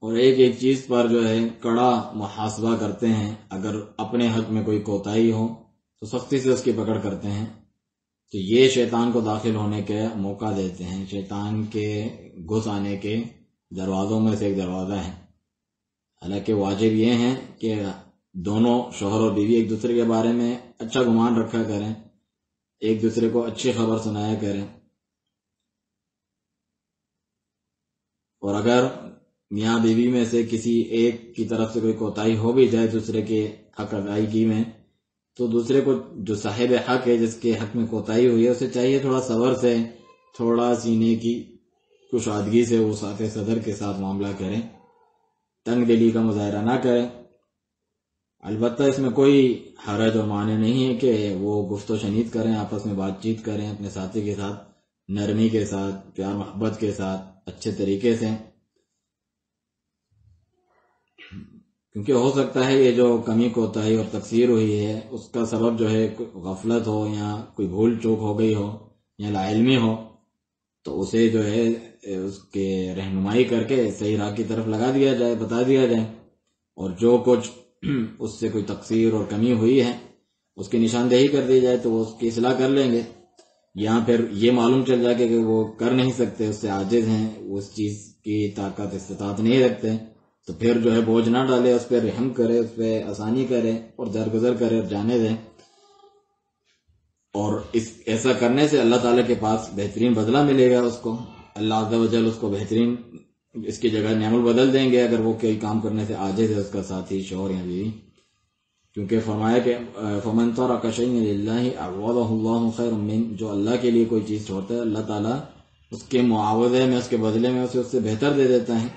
اور ایک ایک چیز پر جو ہے کڑا محاسبہ کرتے ہیں۔ اگر اپنے حق میں کوئی کوتاہی ہو تو سختی سے اس کی پکڑ کرتے ہیں۔ تو یہ شیطان کو داخل ہونے کے موقع دیتے ہیں، شیطان کے گھس آنے کے دروازوں میں سے ایک دروازہ ہے۔ حالانکہ واجب یہ ہے کہ دونوں شوہر اور بیوی ایک دوسرے کے بارے میں اچھا گمان رکھا کریں، ایک دوسرے کو اچھی خبر سنایا کریں، اور اگر میاں بیوی میں سے کسی ایک کی طرف سے کوئی کوتاہی ہو بھی جائے دوسرے کے حق ادائیگی میں، تو دوسرے کو جو صاحب حق ہے، جس کے حق میں کوتاہی ہوئی ہے، اسے چاہیے تھوڑا صبر سے، تھوڑا سینے کی کشادگی سے وہ صاف صدر کے ساتھ معاملہ کریں، تنگ دلی کا مظاہرہ نہ کریں۔ البتہ اس میں کوئی حرج اور معنی نہیں ہے کہ وہ گفت و شنید کریں، آپس میں بات چیت کریں اپنے ساتھی کے ساتھ، نرمی کے ساتھ، پیار محبت کے ساتھ، اچھے طریقے سے، کیونکہ ہو سکتا ہے یہ جو کمی کوتاہی اور تقصیر ہوئی ہے اس کا سبب جو ہے غفلت ہو یا کوئی بھول چوک ہو گئی ہو یا لاعلمی ہو، تو اسے جو ہے اس کے رہنمائی کر کے صحیح راہ کی طرف لگا دیا جائے، بتا دیا جائے، اور جو کچھ اس سے کوئی تقصیر اور کمی ہوئی ہے اس کی نشاندہی کر دی جائے تو وہ اس کی اصلاح کر لیں گے، یا پھر یہ معلوم چل جائے کہ وہ کر نہیں سکتے، اس سے عاجز ہیں، وہ اس چیز کی طاقت استطاعت نہیں رکھتے، تو پھر جو ہے بوجھ نہ ڈالے، اس پہ رحم کرے، اس پہ آسانی کرے اور درگزر کرے اور جانے دیں، اور ایسا کرنے سے اللہ تعالیٰ کے پاس بہترین بدلہ ملے گا اس کو، اللہ عز و جل اس کو بہترین اس کی جگہ نعم البدل دیں گے اگر وہ کوئی کام کرنے سے عاجز ہے اس کا ساتھی، شوہر یا بیوی، کیونکہ فرمایا کہ فمن ترک شیئا للہ عوضہ اللہ خیر من، جو اللہ کے لیے کوئی چیز چھوڑتا ہے اللہ تعالیٰ اس کے معاوضے میں، اس کے بدلے میں اسے اس سے بہتر دے دیتا ہے۔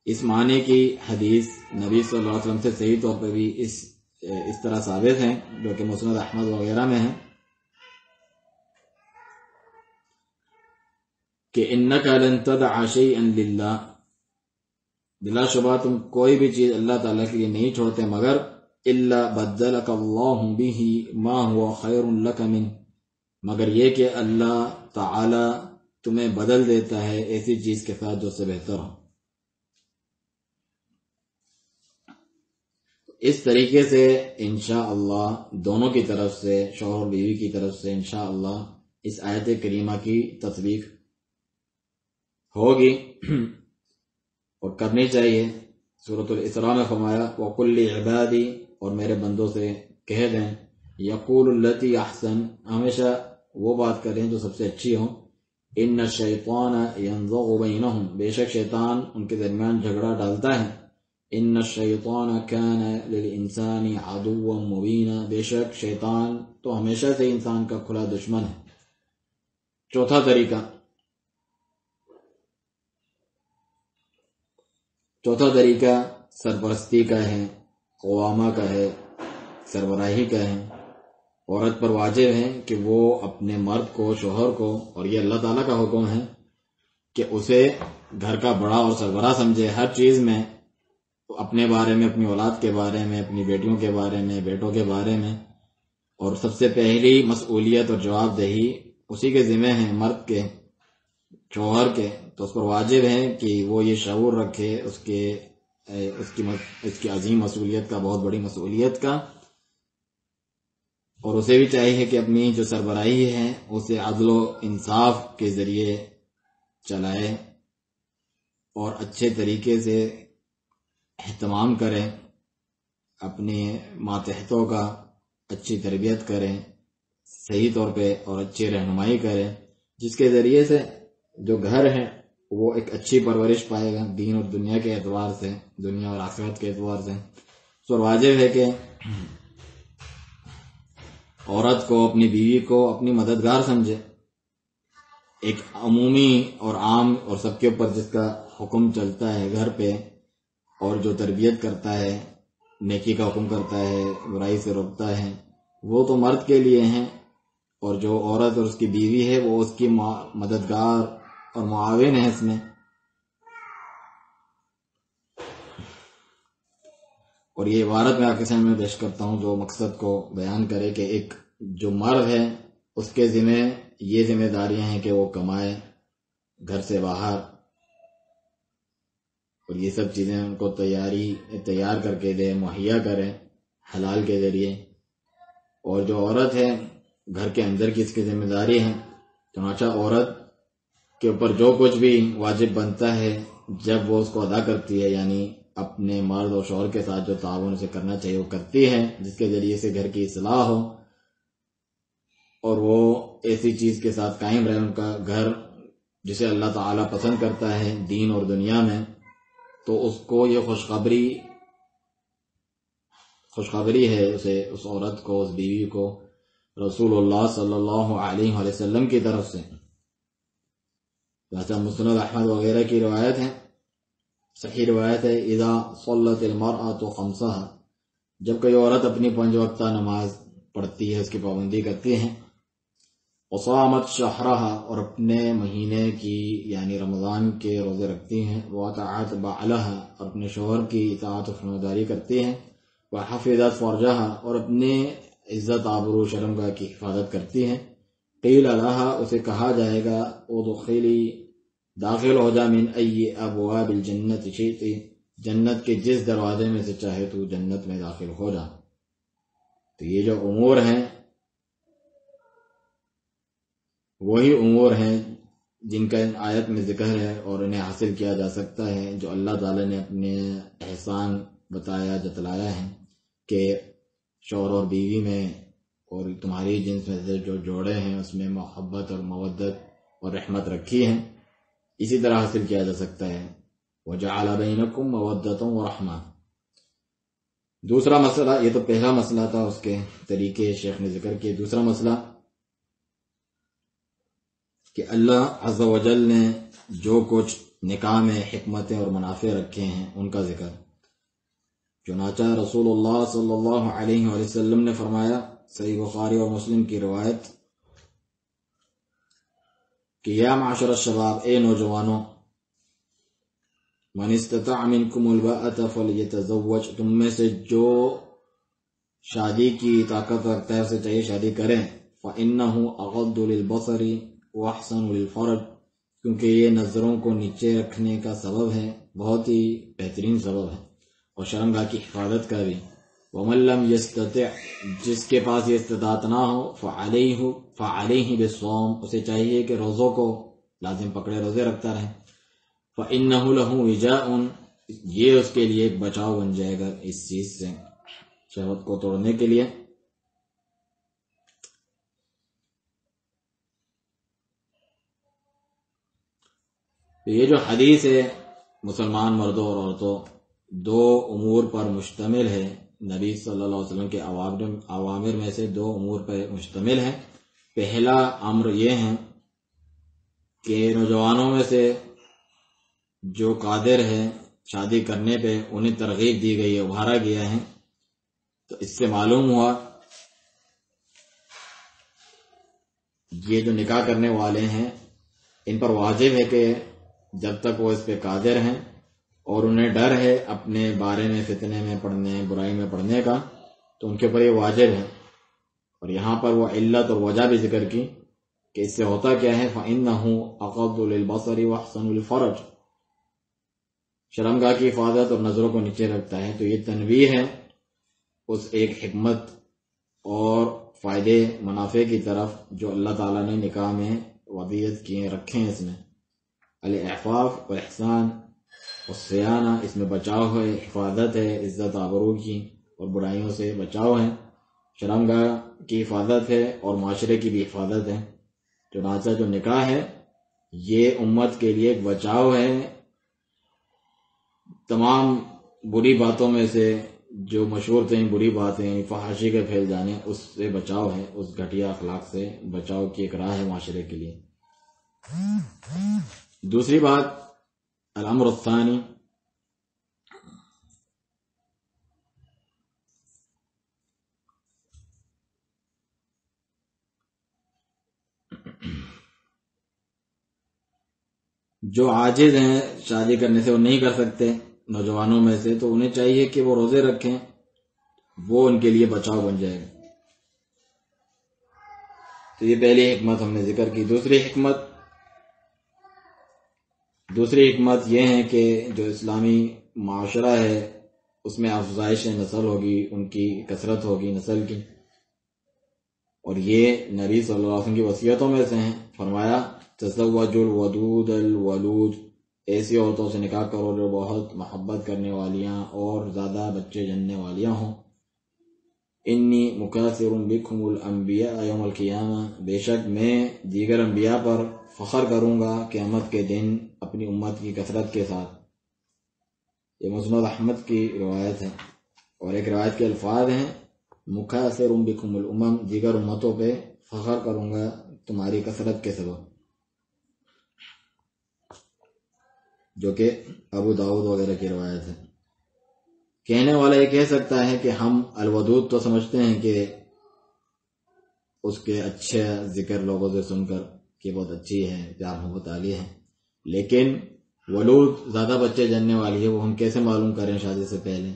اس معنی کی حدیث نبی صلی اللہ علیہ وسلم سے صحیح طور پہ بھی اس طرح ثابت ہیں، جو کہ مسند احمد وغیرہ میں ہیں، کہ انک لن تدع شیئا للہ، بلا شبہ تم کوئی بھی چیز اللہ تعالیٰ کے لیے نہیں چھوڑتے مگر الا بدلک اللہ بہ ما هو خیر لک من، مگر یہ کہ اللہ تعالی تمہیں بدل دیتا ہے ایسی چیز کے ساتھ جو اس سے بہتر ہو۔ اس طریقے سے انشاءاللہ دونوں کی طرف سے، شوہر اور بیوی کی طرف سے انشاءاللہ اس آیت کریمہ کی تطبیق ہوگی اور کرنی چاہیے۔ سورۃ الاسراء میں فرمایا وَقُلْ لِعِبَادِي، اور میرے بندوں سے کہہ دیں، یقول التی احسن، ہمیشہ وہ بات کریں جو سب سے اچھی ہو، ان الشیطان ینزغ بینہم، بے شک شیطان ان کے درمیان جھگڑا ڈالتا ہے، ان الشیطان کان للانسان عدوا مبینا، بے شک شیطان تو ہمیشہ سے انسان کا کھلا دشمن ہے۔ چوتھا طریقہ سرپرستی کا ہے، قوامہ کا ہے، سربراہی کا ہے۔ عورت پر واجب ہے کہ وہ اپنے مرد کو، شوہر کو، اور یہ اللہ تعالیٰ کا حکم ہے کہ اسے گھر کا بڑا اور سربراہ سمجھے، ہر چیز میں اپنے بارے میں، اپنی اولاد کے بارے میں، اپنی بیٹیوں کے بارے میں، بیٹوں کے بارے میں، اور سب سے پہلی مسئولیت اور جواب دہی اسی کے ذمہ ہے، مرد کے، شوہر کے، تو اس پر واجب ہے کہ وہ یہ شعور رکھے اس کی عظیم مسئولیت کا، بہت بڑی مسئولیت کا، اور اسے بھی چاہیے کہ اپنی جو سربراہی ہے اسے عدل و انصاف کے ذریعے چلائے اور اچھے طریقے سے اہتمام کرے، اپنے ماتحتوں کا اچھی تربیت کرے صحیح طور پہ اور اچھی رہنمائی کرے، جس کے ذریعے سے جو گھر ہے وہ ایک اچھی پرورش پائے گا دین اور دنیا کے اعتبار سے، دنیا اور آخرت کے اعتبار سے۔ تو واجب ہے کہ عورت کو، اپنی بیوی کو اپنی مددگار سمجھے، ایک عمومی اور عام اور سب کے اوپر جس کا حکم چلتا ہے گھر پہ، اور جو تربیت کرتا ہے، نیکی کا حکم کرتا ہے، برائی سے روکتا ہے، وہ تو مرد کے لیے ہیں، اور جو عورت اور اس کی بیوی ہے وہ اس کی مددگار اور معاون ہے اس میں۔ اور یہ عبارت میں آکے میں پیش کرتا ہوں جو مقصد کو بیان کرے کہ ایک جو مرد ہے اس کے یہ ذمہ داریاں ہیں کہ وہ کمائے گھر سے باہر، اور یہ سب چیزیں ان کو تیار کر کے دے، مہیا کرے حلال کے ذریعے، اور جو عورت ہے گھر کے اندر کی اس کی ذمہ داری ہے، چنانچہ عورت کے اوپر جو کچھ بھی واجب بنتا ہے جب وہ اس کو ادا کرتی ہے، یعنی اپنے مرد اور شوہر کے ساتھ جو تعاون اسے کرنا چاہیے وہ کرتی ہے، جس کے ذریعے سے گھر کی اصلاح ہو اور وہ ایسی چیز کے ساتھ قائم رہے، ان کا گھر جسے اللہ تعالیٰ پسند کرتا ہے دین اور دنیا میں، تو اس کو یہ خوشخبری ہے اسے، اس عورت کو، اس بیوی کو رسول اللہ صلی اللہ علیہ وسلم کی طرف سے، جیسا مسند احمد وغیرہ کی روایت ہے، صحیح روایت ہے، اذا صلت المرأة خمسها، جب کوئی عورت اپنی 5 وقتہ نماز پڑھتی ہے، اس کی پابندی کرتی ہیں، وصامت شہرہا، اور اپنے مہینے کی یعنی رمضان کے روزے رکھتی ہیں، واطاعت بعلہا، اور اپنے شوہر کی اطاعت و فرمانبرداری کرتی ہیں، وحفظت فرجہا، اور اپنے عزت آبرو شرمگاہ کی حفاظت کرتی ہیں، قیل لہا، اسے کہا جائے گا، ادخلی، داخل ہو جا، من ای ابواب الجنت شئت، جنت کے جس دروازے میں سے چاہے تو جنت میں داخل ہو جا۔ تو یہ جو امور ہیں وہی امور ہیں جن کا آیت میں ذکر ہے اور انہیں حاصل کیا جا سکتا ہے، جو اللہ تعالیٰ نے اپنے احسان بتایا، جتلایا ہے کہ شوہر اور بیوی میں اور تمہاری جنس میں سے جو جوڑے ہیں اس میں محبت اور مودت اور رحمت رکھی ہے، اسی طرح حاصل کیا جا سکتا ہے۔ وَجَعَلَ بَيْنَكُمْ مَوَدَّةً وَرَحْمَةً۔ دوسرا مسئلہ، یہ تو پہلا مسئلہ تھا، اس کے طریقے شیخ نے ذکر کیے۔ دوسرا مسئلہ کہ اللہ عز و جل نے جو کچھ نکاح میں حکمتیں اور منافع رکھے ہیں ان کا ذکر، چنانچہ رسول اللہ صلی اللہ علیہ وآلہ وسلم نے فرمایا، صحیح بخاری اور مسلم کی روایت، کہ یا معاشر الشباب، اے نوجوانوں، من استطاع منکم الباءۃ فلیتزوج، تم میں سے جو شادی کی طاقت رکھتا ہے اسے چاہیے شادی کریں، فإنہ اغض للبصر واحسن للفرج، کیونکہ یہ نظروں کو نیچے رکھنے کا سبب ہے، بہت ہی بہترین سبب ہے، اور شرمگاہ کی حفاظت کا بھی۔ ومن لم یستطع، جس کے پاس یہ استطاعت نہ ہو، فعلیہ بالصوم، اسے چاہیے کہ روزوں کو لازم پکڑے، روزے رکھتا رہے، فإنہ لہ وجاء، یہ اس کے لیے ایک بچاؤ بن جائے گا اس چیز سے، شہوت کو توڑنے کے لیے۔ یہ جو حدیث ہے مسلمان مردوں اور عورتوں دو امور پر مشتمل ہے، نبی صلی اللہ علیہ وسلم کے اوامر میں سے 2 امور پر مشتمل ہے۔ پہلا امر یہ ہے کہ نوجوانوں میں سے جو قادر ہے شادی کرنے پہ انہیں ترغیب دی گئی ہے، ابھارا گیا ہے۔ تو اس سے معلوم ہوا یہ جو نکاح کرنے والے ہیں ان پر واجب ہے کہ جب تک وہ اس پہ قادر ہیں اور انہیں ڈر ہے اپنے بارے میں فتنے میں پڑھنے، برائی میں پڑھنے کا، تو ان کے اوپر یہ واجب ہے۔ اور یہاں پر وہ علت اور وجہ بھی ذکر کی کہ اس سے ہوتا کیا ہے، فَإِنَّهُ أَغَضُّ لِلْبَصَرِ وَأَحْسَنُ لِلْفَرْجِ، شرمگاہ کی حفاظت اور نظروں کو نیچے رکھتا ہے۔ تو یہ تنبیہ ہے اس ایک حکمت اور فائدے منافع کی طرف جو اللہ تعالیٰ نے نکاح میں وضعیت کیے رکھے ہیں۔ اس میں الاعفاف و احسان والصیانہ، اس میں بچاؤ ہے، حفاظت ہے عزت آبرو کی، اور برائیوں سے بچاؤ ہے، شرمگاہ کی حفاظت ہے اور معاشرے کی بھی حفاظت ہے۔ چنانچہ جو نکاح ہے یہ امت کے لیے ایک بچاؤ ہے تمام بری باتوں میں سے، جو مشہور ترین بری باتیں فحاشی کے پھیل جانے، اس سے بچاؤ ہے، اس گھٹیا اخلاق سے بچاؤ کی ایک راہ ہے معاشرے کے لیے۔ دوسری بات، الامر الثانی، جو عاجز ہیں شادی کرنے سے، وہ نہیں کر سکتے نوجوانوں میں سے، تو انہیں چاہیے کہ وہ روزے رکھیں، وہ ان کے لیے بچاؤ بن جائے گا۔ تو یہ پہلی حکمت ہم نے ذکر کی۔ دوسری حکمت یہ ہے کہ جو اسلامی معاشرہ ہے اس میں افزائش نسل ہوگی، ان کی کثرت ہوگی نسل کی، اور یہ نبی صلی اللہ علیہ وسلم کی وصیتوں میں سے ہیں۔ فرمایا تزوجوا الودود الولود، ایسی عورتوں سے نکاح کرو جو بہت محبت کرنے والیاں اور زیادہ بچے جننے والیاں ہوں۔ انی مکاثر بکم الانبیاء یوم القیامہ، بے شک میں دیگر انبیاء پر فخر کروں گا قیامت کے دن اپنی امت کی کثرت کے ساتھ۔ یہ مسند احمد کی روایت ہے، اور ایک روایت کے الفاظ ہیں مکاثر بکم الامم، دیگر امتوں پہ فخر کروں گا تمہاری کثرت کے سبب، جو کہ ابو داؤد وغیرہ کی روایت ہے۔ کہنے والا یہ کہہ سکتا ہے کہ ہم الودود تو سمجھتے ہیں کہ اس کے اچھے ذکر لوگوں سے سن کر کہ بہت اچھی ہے، پیار محبت عالی ہے، لیکن ولود زیادہ بچے جننے والی ہے، وہ ہم کیسے معلوم کریں شادی سے پہلے؟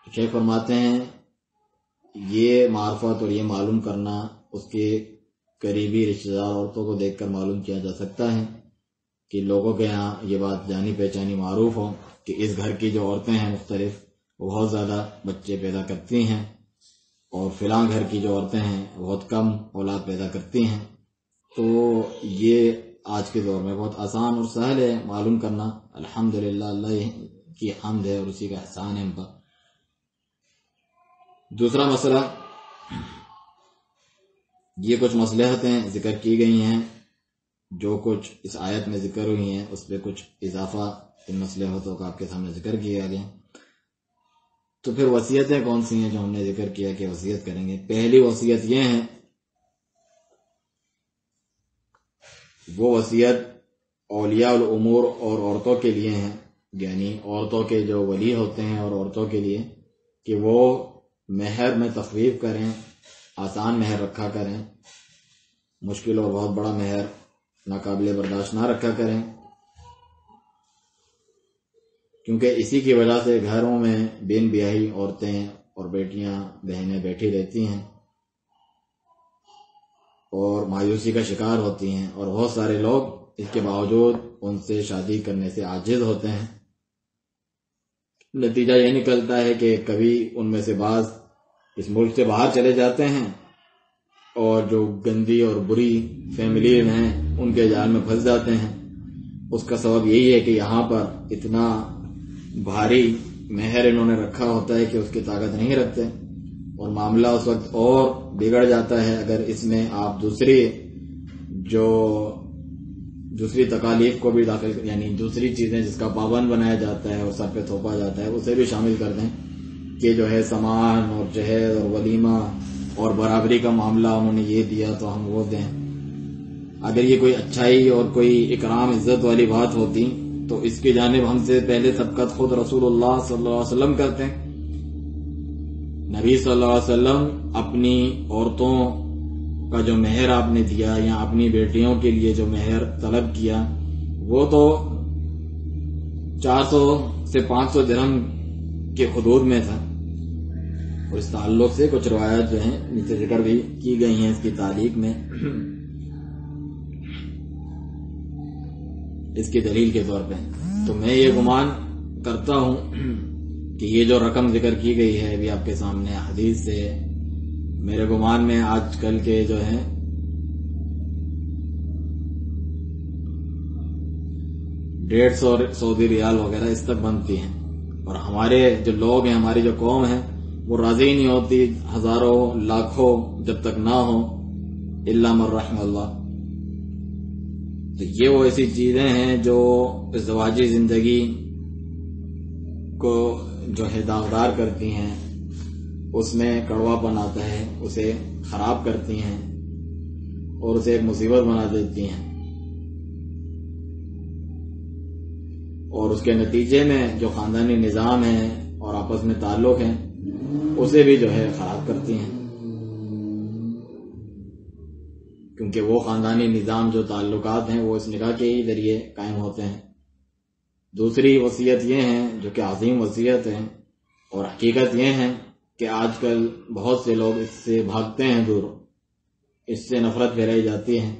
شیخ فرماتے ہیں یہ معرفت اور یہ معلوم کرنا اس کے قریبی رشتہ دار عورتوں کو دیکھ کر معلوم کیا جا سکتا ہے کہ لوگوں کے ہاں یہ بات جانی پہچانی معروف ہو کہ اس گھر کی جو عورتیں ہیں مختلف وہ بہت زیادہ بچے پیدا کرتی ہیں، اور فلاں گھر کی جو عورتیں ہیں بہت کم اولاد پیدا کرتی ہیں. تو یہ آج کے دور میں بہت آسان اور سہل ہے معلوم کرنا. الحمدللہ اللہ کی حمد ہے اور اسی کا احسان ہے ہم پر. دوسرا مسئلہ، یہ کچھ مصلحتیں ذکر کی گئی ہیں، جو کچھ اس آیت میں ذکر ہوئی ہیں اس پہ کچھ اضافہ ان مصلحتوں کا آپ کے سامنے ذکر کیا گیا. تو پھر وصیتیں کون سی ہیں جو ہم نے ذکر کیا کہ وصیت کریں گے؟ پہلی وصیت یہ ہے، وہ وصیت اولیاء الامور اور عورتوں کے لیے ہیں، یعنی عورتوں کے جو ولی ہوتے ہیں اور عورتوں کے لیے، کہ وہ مہر میں تخفیف کریں، آسان مہر رکھا کریں، مشکل اور بہت بڑا مہر ناقابل برداشت نہ رکھا کریں، کیونکہ اسی کی وجہ سے گھروں میں بین بیاہی عورتیں اور بیٹیاں بہنیں بیٹھی رہتی ہیں اور مایوسی کا شکار ہوتی ہیں، اور بہت سارے لوگ اس کے باوجود ان سے شادی کرنے سے عاجز ہوتے ہیں. نتیجہ یہ نکلتا ہے کہ کبھی ان میں سے بعض اس ملک سے باہر چلے جاتے ہیں اور جو گندی اور بری فیملی ہیں ان کے جال میں پھنس جاتے ہیں. اس کا سبب یہی ہے کہ یہاں پر اتنا بھاری مہر انہوں نے رکھا ہوتا ہے کہ اس کی طاقت نہیں رکھتے، اور معاملہ اس وقت اور بگڑ جاتا ہے اگر اس میں آپ دوسری تکالیف کو بھی داخل، یعنی دوسری چیزیں جس کا پابند بنایا جاتا ہے اور سر پہ تھوپا جاتا ہے اسے بھی شامل کر دیں، کہ جو ہے سامان اور جہیز اور ولیمہ اور برابری کا معاملہ انہوں نے یہ دیا تو ہم وہ دیں. اگر یہ کوئی اچھائی اور کوئی اکرام عزت والی بات ہوتی تو اس کی جانب ہم سے پہلے سبقت خود رسول اللہ صلی اللہ علیہ وسلم کرتے ہیں. نبی صلی اللہ علیہ وسلم اپنی عورتوں کا جو مہر آپ نے دیا یا اپنی بیٹیوں کے لیے جو مہر طلب کیا وہ تو 400 سے 500 درہم کے حدود میں تھا، اور اس تعلق سے کچھ روایات جو ہیں نیچے ذکر بھی کی گئی ہیں اس کی تعلیق میں، اس کی دلیل کے طور پہ. تو میں یہ گمان کرتا ہوں کہ یہ جو رقم ذکر کی گئی ہے ابھی آپ کے سامنے حدیث سے، میرے گمان میں آج کل کے جو ہیں 150 سعودی ریال وغیرہ اس تک بنتی ہیں، اور ہمارے جو لوگ ہیں، ہماری جو قوم ہے وہ راضی نہیں ہوتی ہزاروں لاکھوں جب تک نہ ہو الا من رحم اللہ. تو یہ وہ ایسی چیزیں ہیں جو ازدواجی زندگی کو جو ہے داغدار کرتی ہیں، اس میں کڑوا پن آتا ہے، اسے خراب کرتی ہیں اور اسے ایک مصیبت بنا دیتی ہیں، اور اس کے نتیجے میں جو خاندانی نظام ہے اور آپس میں تعلق ہیں اسے بھی جو ہے خراب کرتی ہیں، کیونکہ وہ خاندانی نظام جو تعلقات ہیں وہ اس نکاح کے ہی ذریعے قائم ہوتے ہیں. دوسری وصیت یہ ہے جو کہ عظیم وصیت ہے، اور حقیقت یہ ہے کہ آج کل بہت سے لوگ اس سے بھاگتے ہیں دور، اس سے نفرت پھیلائی جاتی ہے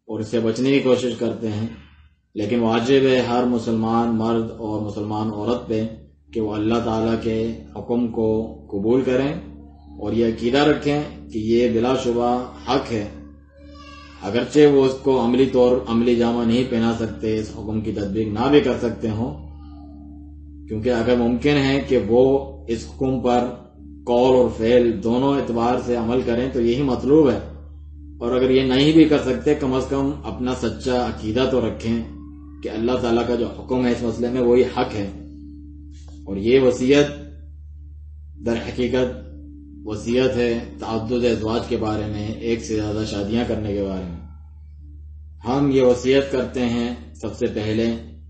اور اس سے بچنے کی کوشش کرتے ہیں، لیکن واجب ہے ہر مسلمان مرد اور مسلمان عورت پہ کہ وہ اللہ تعالیٰ کے حکم کو قبول کریں اور یہ عقیدہ رکھیں کہ یہ بلا شبہ حق ہے، اگرچہ وہ اس کو عملی جامہ نہیں پہنا سکتے، اس حکم کی تطبیق نہ بھی کر سکتے ہوں، کیونکہ اگر ممکن ہے کہ وہ اس حکم پر قول اور فعل دونوں اعتبار سے عمل کریں تو یہی مطلوب ہے، اور اگر یہ نہیں بھی کر سکتے کم از کم اپنا سچا عقیدہ تو رکھیں کہ اللہ تعالیٰ کا جو حکم ہے اس مسئلے میں وہی حق ہے. اور یہ وصیت در حقیقت وصیت ہے تعدد ازواج کے بارے میں، ایک سے زیادہ شادیاں کرنے کے بارے میں. ہم یہ وصیت کرتے ہیں سب سے پہلے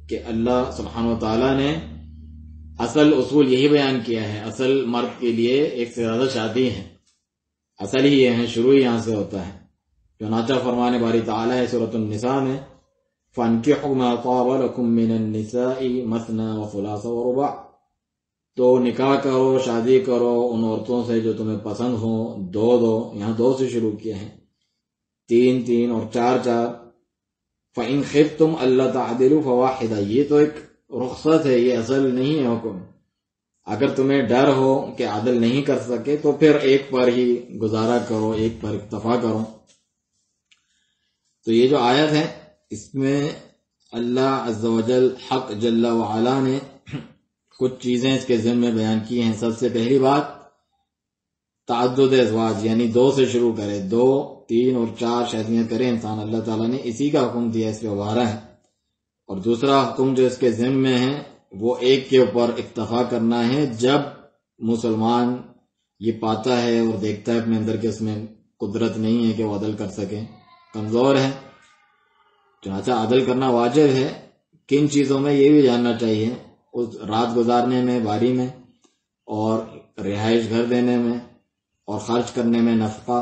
کہ اللہ سبحانہ و تعالیٰ نے اصل اصول یہی بیان کیا ہے، اصل مرد کے لیے ایک سے زیادہ شادی ہیں، اصل ہی یہ ہے، شروع ہی یہاں سے ہوتا ہے۔ چنانچہ فرمان باری تعالیٰ ہے سورۃ النساء میں فَانْكِحُوا مَا طَابَ لَكُم مِّنَ النِّسَاءِ مَثْنَىٰ وَثُلَاثَ وَرُبَاعَ، تو نکاح کرو، شادی کرو ان عورتوں سے جو تمہیں پسند ہوں، دو یہاں دو سے شروع کیا ہے، 3 اور 4۔ فَإِنْ خِفْتُمْ أَلَّا تَعْدِلُوا فَوَاحِدَةً، یہ تو ایک رخصت ہے، یہ اصل نہیں ہے حکم۔ اگر تمہیں ڈر ہو کہ عدل نہیں کر سکے تو پھر ایک پر ہی گزارا کرو، ایک پر اکتفا کرو۔ تو یہ جو آیت ہے اس میں اللہ عز و جل حق جل وعلا نے کچھ چیزیں اس کے ذمہ بیان کی ہیں۔ سب سے پہلی بات تعدد ازواج، یعنی 2 سے شروع کرے، 2، 3 اور 4 شادیاں کرے انسان، اللہ تعالیٰ نے اسی کا حکم دیا، اس پہ ابھارا ہے۔ اور دوسرا حکم جو اس کے ذمہ ہے وہ ایک کے اوپر اکتفا کرنا ہے جب مسلمان یہ پاتا ہے اور دیکھتا ہے اپنے اندر کہ اس میں قدرت نہیں ہے کہ وہ عدل کر سکے، کمزور ہے۔ چنانچہ عدل کرنا واجب ہے، کن چیزوں میں یہ بھی جاننا چاہیے، اس رات گزارنے میں، باری میں، اور رہائش گھر دینے میں، اور خرچ کرنے میں نفقہ،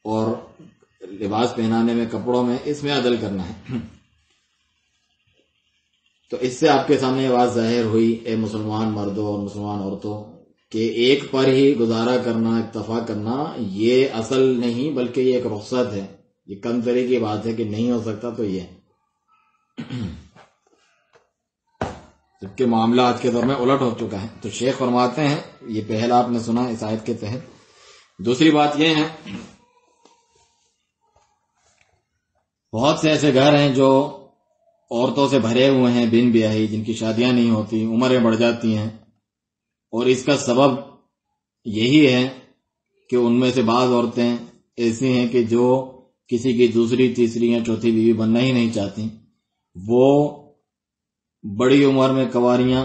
اور لباس پہنانے میں، کپڑوں میں، اس میں عدل کرنا ہے۔ تو اس سے آپ کے سامنے یہ بات ظاہر ہوئی اے مسلمان مردوں اور مسلمان عورتوں کہ ایک پر ہی گزارا کرنا، اکتفا کرنا یہ اصل نہیں بلکہ یہ ایک رخصت ہے، یہ کم طرح کی بات ہے کہ نہیں ہو سکتا۔ تو یہ جبکہ معاملہ آج کے دور میں الٹ ہو چکا ہے۔ تو شیخ فرماتے ہیں، یہ پہلا آپ نے سنا اس آیت کے تحت۔ دوسری بات یہ ہے، بہت سے ایسے گھر ہیں جو عورتوں سے بھرے ہوئے ہیں، بن بیاہی، جن کی شادیاں نہیں ہوتی، عمریں بڑھ جاتی ہیں، اور اس کا سبب یہی ہے کہ ان میں سے بعض عورتیں ایسی ہیں کہ جو کسی کی دوسری، تیسری یا چوتھی بیوی بننا ہی نہیں چاہتی، وہ بڑی عمر میں کنواریاں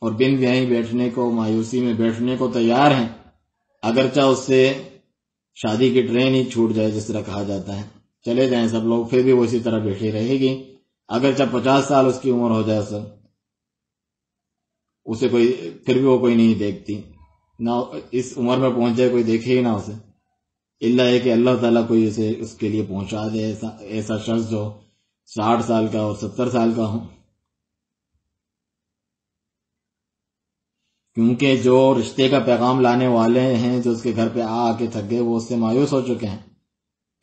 اور بن بیاہی بیٹھنے کو، مایوسی میں بیٹھنے کو تیار ہیں، اگرچہ اس سے شادی کی ٹرین ہی چھوٹ جائے، جس طرح کہا جاتا ہے، چلے جائیں سب لوگ، پھر بھی وہ اسی طرح بیٹھی رہے گی، اگرچہ 50 سال اس کی عمر ہو جائے، سر اسے کوئی، پھر بھی وہ کوئی نہیں دیکھتی، نہ اس عمر میں پہنچ جائے کوئی دیکھے ہی نہ اسے، الا یہ کہ اللہ تعالیٰ کوئی اسے اس کے لیے پہنچا دے، ایسا شخص جو 60 سال کا اور 70 سال کا ہو۔ کیونکہ جو رشتے کا پیغام لانے والے ہیں، جو اس کے گھر پہ آ کے تھک گئے، وہ اس سے مایوس ہو چکے ہیں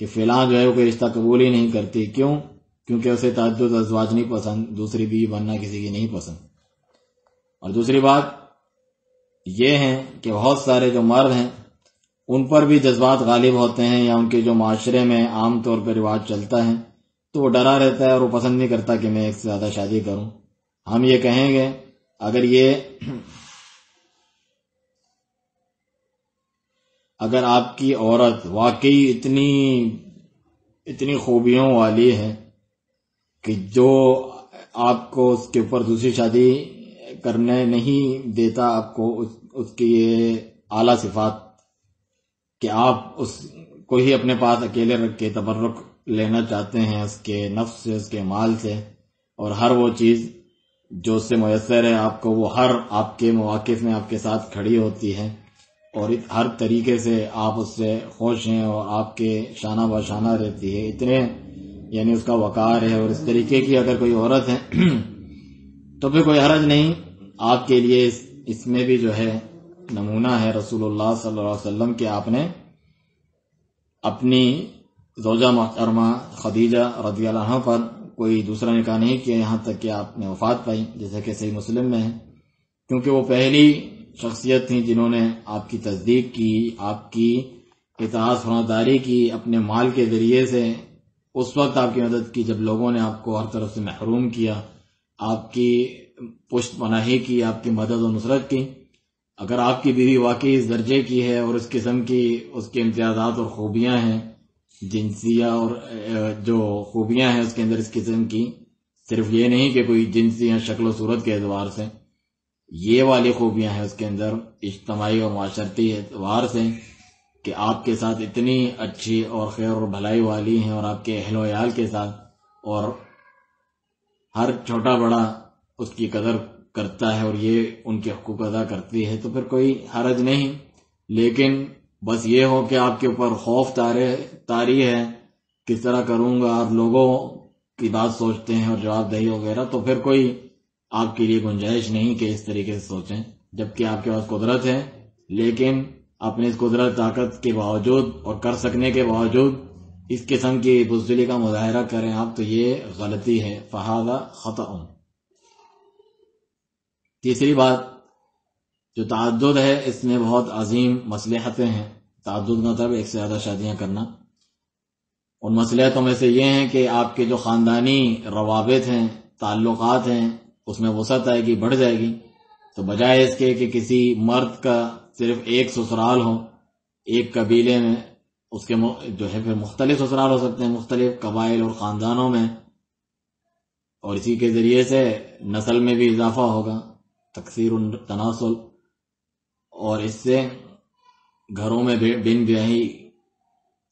کہ فلاں جو ہے وہ کوئی رشتہ قبول ہی نہیں کرتی۔ کیوں؟ کیونکہ اسے تعدد ازواج نہیں پسند، دوسری بیوی بننا کسی کی نہیں پسند۔ اور دوسری بات یہ ہے کہ بہت سارے جو مرد ہیں ان پر بھی جذبات غالب ہوتے ہیں، یا ان کے جو معاشرے میں عام طور پہ رواج چلتا ہے، تو وہ ڈرا رہتا ہے اور وہ پسند نہیں کرتا کہ میں ایک سے زیادہ شادی کروں۔ ہم یہ کہیں گے اگر آپ کی عورت واقعی اتنی خوبیوں والی ہے کہ جو آپ کو اس کے اوپر دوسری شادی کرنے نہیں دیتا، آپ کو اس کی یہ اعلیٰ صفات کہ آپ اس کو ہی اپنے پاس اکیلے رکھ کے تبرک لینا چاہتے ہیں، اس کے نفس سے، اس کے مال سے، اور ہر وہ چیز جو اس سے میسر ہے آپ کو، وہ ہر آپ کے مواقف میں آپ کے ساتھ کھڑی ہوتی ہے، اور ہر طریقے سے آپ اس سے خوش ہیں اور آپ کے شانہ بشانہ رہتی ہے، اتنے یعنی اس کا وقار ہے، اور اس طریقے کی اگر کوئی عورت ہے تو پھر کوئی حرج نہیں آپ کے لیے۔ اس میں بھی جو ہے نمونہ ہے رسول اللہ صلی اللہ علیہ وسلم کہ آپ نے اپنی زوجہ محترمہ خدیجہ رضی اللہ عنہ پر کوئی دوسرا نکاح نہیں کیا، یہاں تک کہ آپ نے وفات پائی، جیسے کہ صحیح مسلم میں ہے، کیونکہ وہ پہلی شخصیت تھیں جنہوں نے آپ کی تصدیق کی، آپ کی اطاعت فرمانبرداری کی، اپنے مال کے ذریعے سے اس وقت آپ کی مدد کی جب لوگوں نے آپ کو ہر طرف سے محروم کیا، آپ کی پشت پناہی کی، آپ کی مدد و نصرت کی۔ اگر آپ کی بیوی واقعی اس درجے کی ہے اور اس قسم کی اس کے امتیازات اور خوبیاں ہیں جنسیہ، اور جو خوبیاں ہیں اس کے اندر اس قسم کی، صرف یہ نہیں کہ کوئی جنسی یا شکل و صورت کے اعتبار سے، یہ والی خوبیاں ہیں اس کے اندر اجتماعی اور معاشرتی اعتبار سے کہ آپ کے ساتھ اتنی اچھی اور خیر اور بھلائی والی ہیں، اور آپ کے اہل و عیال کے ساتھ، اور ہر چھوٹا بڑا اس کی قدر کرتا ہے اور یہ ان کے حقوق ادا کرتی ہے تو پھر کوئی حرج نہیں، لیکن بس یہ ہو کہ آپ کے اوپر خوف طاری ہے کس طرح کروں گا، اور لوگوں کی بات سوچتے ہیں اور جواب دہی وغیرہ، تو پھر کوئی آپ کے لیے گنجائش نہیں کہ اس طریقے سے سوچیں، جبکہ آپ کے پاس قدرت ہے، لیکن اپنی اس قدرت طاقت کے باوجود اور کر سکنے کے باوجود اس قسم کی بزدلی کا مظاہرہ کریں آپ، تو یہ غلطی ہے، فہذا خطأ۔ تیسری بات جو تعدد ہے، اس میں بہت عظیم مصلحتیں ہیں۔ تعدد کا مطلب ایک سے زیادہ شادیاں کرنا، ان مصلحتوں میں سے یہ ہیں کہ آپ کے جو خاندانی روابط ہیں، تعلقات ہیں، اس میں وسعت آئے گی، بڑھ جائے گی۔ تو بجائے اس کے کہ کسی مرد کا صرف ایک سسرال ہو ایک قبیلے میں، اس کے جو ہے پھر مختلف سسرال ہو سکتے ہیں مختلف قبائل اور خاندانوں میں، اور اسی کے ذریعے سے نسل میں بھی اضافہ ہوگا، تکثیر التناسل، اور اس سے گھروں میں بن بیاہی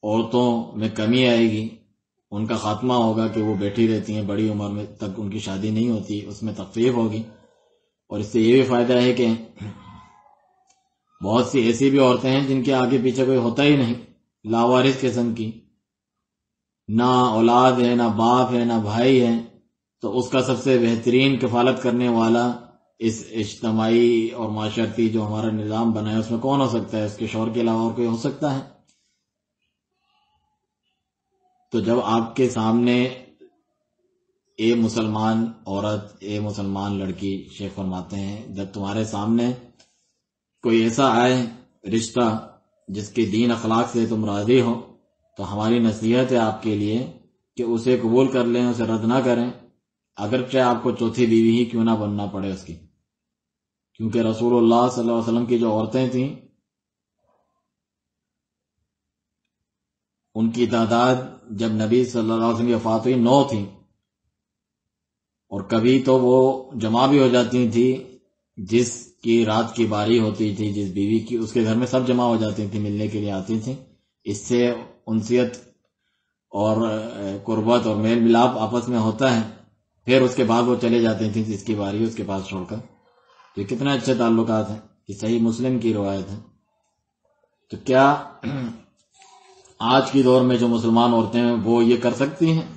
عورتوں میں کمی آئے گی، ان کا خاتمہ ہوگا کہ وہ بیٹھی رہتی ہیں بڑی عمر میں تک ان کی شادی نہیں ہوتی، اس میں تخفیف ہوگی۔ اور اس سے یہ بھی فائدہ ہے کہ بہت سی ایسی بھی عورتیں ہیں جن کے آگے پیچھے کوئی ہوتا ہی نہیں، لاوارث قسم کی، نہ اولاد ہے، نہ باپ ہے، نہ بھائی ہے، تو اس کا سب سے بہترین کفالت کرنے والا اس اجتماعی اور معاشرتی جو ہمارا نظام بنا ہے اس میں کون ہو سکتا ہے؟ اس کے شوہر کے علاوہ اور کوئی ہو سکتا ہے؟ تو جب آپ کے سامنے اے مسلمان عورت، اے مسلمان لڑکی، شیخ فرماتے ہیں جب تمہارے سامنے کوئی ایسا آئے رشتہ جس کے دین اخلاق سے تم راضی ہو، تو ہماری نصیحت ہے آپ کے لیے کہ اسے قبول کر لیں، اسے رد نہ کریں، اگرچہ آپ کو چوتھی بیوی ہی کیوں نہ بننا پڑے اس کی، کیونکہ رسول اللہ صلی اللہ علیہ وسلم کی جو عورتیں تھیں ان کی تعداد جب نبی صلی اللہ علیہ وسلم کی وفات ہوئی 9 تھیں، اور کبھی تو وہ جمع بھی ہو جاتی تھی، جس کی رات کی باری ہوتی تھی جس بیوی کی، اس کے گھر میں سب جمع ہو جاتی تھی، ملنے کے لیے آتی تھی، اس سے انسیت اور قربت اور میل ملاپ آپس میں ہوتا ہے، پھر اس کے بعد وہ چلے جاتی تھیں جس کی باری اس کے پاس چھوڑ کر۔ تو یہ کتنے اچھے تعلقات ہیں، یہ صحیح مسلم کی روایت ہے۔ تو کیا آج کی دور میں جو مسلمان عورتیں ہیں وہ یہ کر سکتی ہیں؟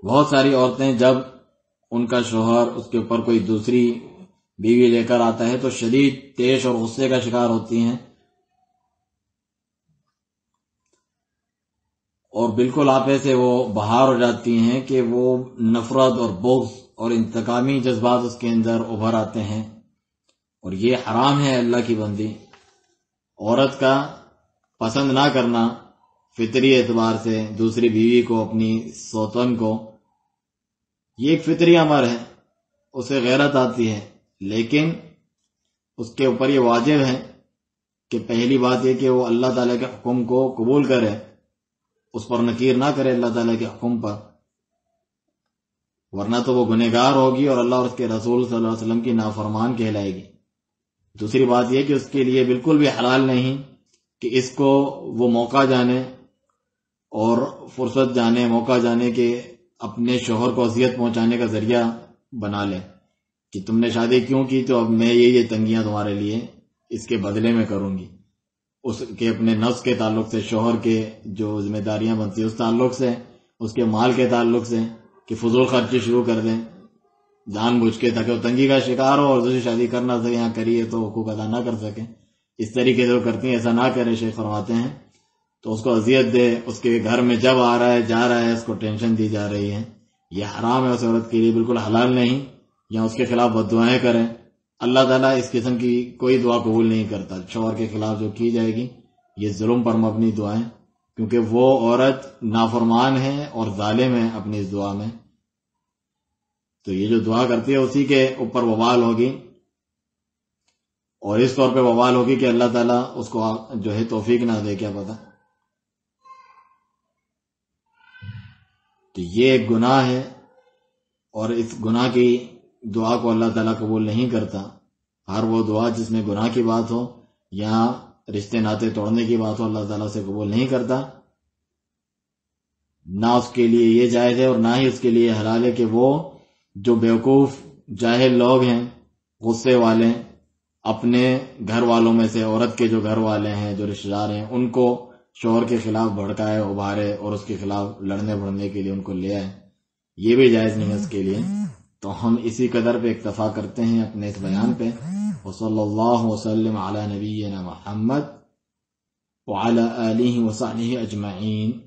بہت ساری عورتیں جب ان کا شوہر اس کے اوپر کوئی دوسری بیوی لے کر آتا ہے تو شدید تیش اور غصے کا شکار ہوتی ہیں، اور بالکل آپے سے وہ باہر ہو جاتی ہیں کہ وہ نفرت اور بغض اور انتقامی جذبات اس کے اندر ابھر آتے ہیں، اور یہ حرام ہے اللہ کی بندی۔ عورت کا پسند نہ کرنا فطری اعتبار سے دوسری بیوی کو، اپنی سوتن کو، یہ ایک فطری امر ہے، اسے غیرت آتی ہے، لیکن اس کے اوپر یہ واجب ہے کہ پہلی بات یہ کہ وہ اللہ تعالیٰ کے حکم کو قبول کرے، اس پر نکیر نہ کرے اللہ تعالیٰ کے حکم پر، ورنہ تو وہ گنہگار ہوگی اور اللہ اور اس کے رسول صلی اللہ علیہ وسلم کی نافرمان کہلائے گی۔ دوسری بات یہ کہ اس کے لیے بالکل بھی حلال نہیں کہ اس کو وہ موقع جانے اور فرصت جانے، موقع جانے کہ اپنے شوہر کو اذیت پہنچانے کا ذریعہ بنا لے کہ تم نے شادی کیوں کی، تو اب میں یہ تنگیاں تمہارے لیے اس کے بدلے میں کروں گی، اس کے اپنے نفس کے تعلق سے، شوہر کے جو ذمہ داریاں بنتی ہیں اس تعلق سے، اس کے مال کے تعلق سے، کہ فضول خرچی شروع کر دیں جان بوجھ کے تاکہ وہ تنگی کا شکار ہو اور دوسری شادی کرنا سکے، یہاں کریے تو حقوق ادا نہ کر سکے، اس طریقے سے وہ کرتی ہیں۔ ایسا نہ کرے، شیخ فرماتے ہیں، تو اس کو اذیت دے، اس کے گھر میں جب آ رہا ہے جا رہا ہے اس کو ٹینشن دی جا رہی ہے، یہ حرام ہے، اس عورت کے لیے بالکل حلال نہیں، یا اس کے خلاف بد دعائیں کریں۔ اللہ تعالیٰ اس قسم کی کوئی دعا قبول نہیں کرتا، شوہر کے خلاف جو کی جائے گی یہ ظلم پر مبنی دعائیں، کیونکہ وہ عورت نافرمان ہے اور ظالم ہے اپنی اس دعا میں، تو یہ جو دعا کرتی ہے اسی کے اوپر وبال ہوگی، اور اس طور پہ وبال ہوگی کہ اللہ تعالیٰ اس کو جو ہے توفیق نہ دے، کیا پتہ۔ تو یہ ایک گناہ ہے، اور اس گناہ کی دعا کو اللہ تعالیٰ قبول نہیں کرتا۔ ہر وہ دعا جس میں گناہ کی بات ہو یا رشتے ناطے توڑنے کی بات ہو اللہ تعالیٰ سے قبول نہیں کرتا، نہ اس کے لیے یہ جائز ہے اور نہ ہی اس کے لیے حلال ہے کہ وہ جو بیوقوف جاہل لوگ ہیں، غصے والے، اپنے گھر والوں میں سے عورت کے جو گھر والے ہیں، جو رشتہ دار ہیں، ان کو شوہر کے خلاف بھڑکائے، ابھارے اور اس کے خلاف لڑنے بھڑنے کے لیے ان کو لے آئے، یہ بھی جائز نہیں ہے اس کے لیے۔ تو ہم اسی قدر پہ اکتفا کرتے ہیں اپنے اس بیان پہ۔ وصلی اللہ وسلم علی نبینا محمد وعلی آلہ وصحبہ اجمعین۔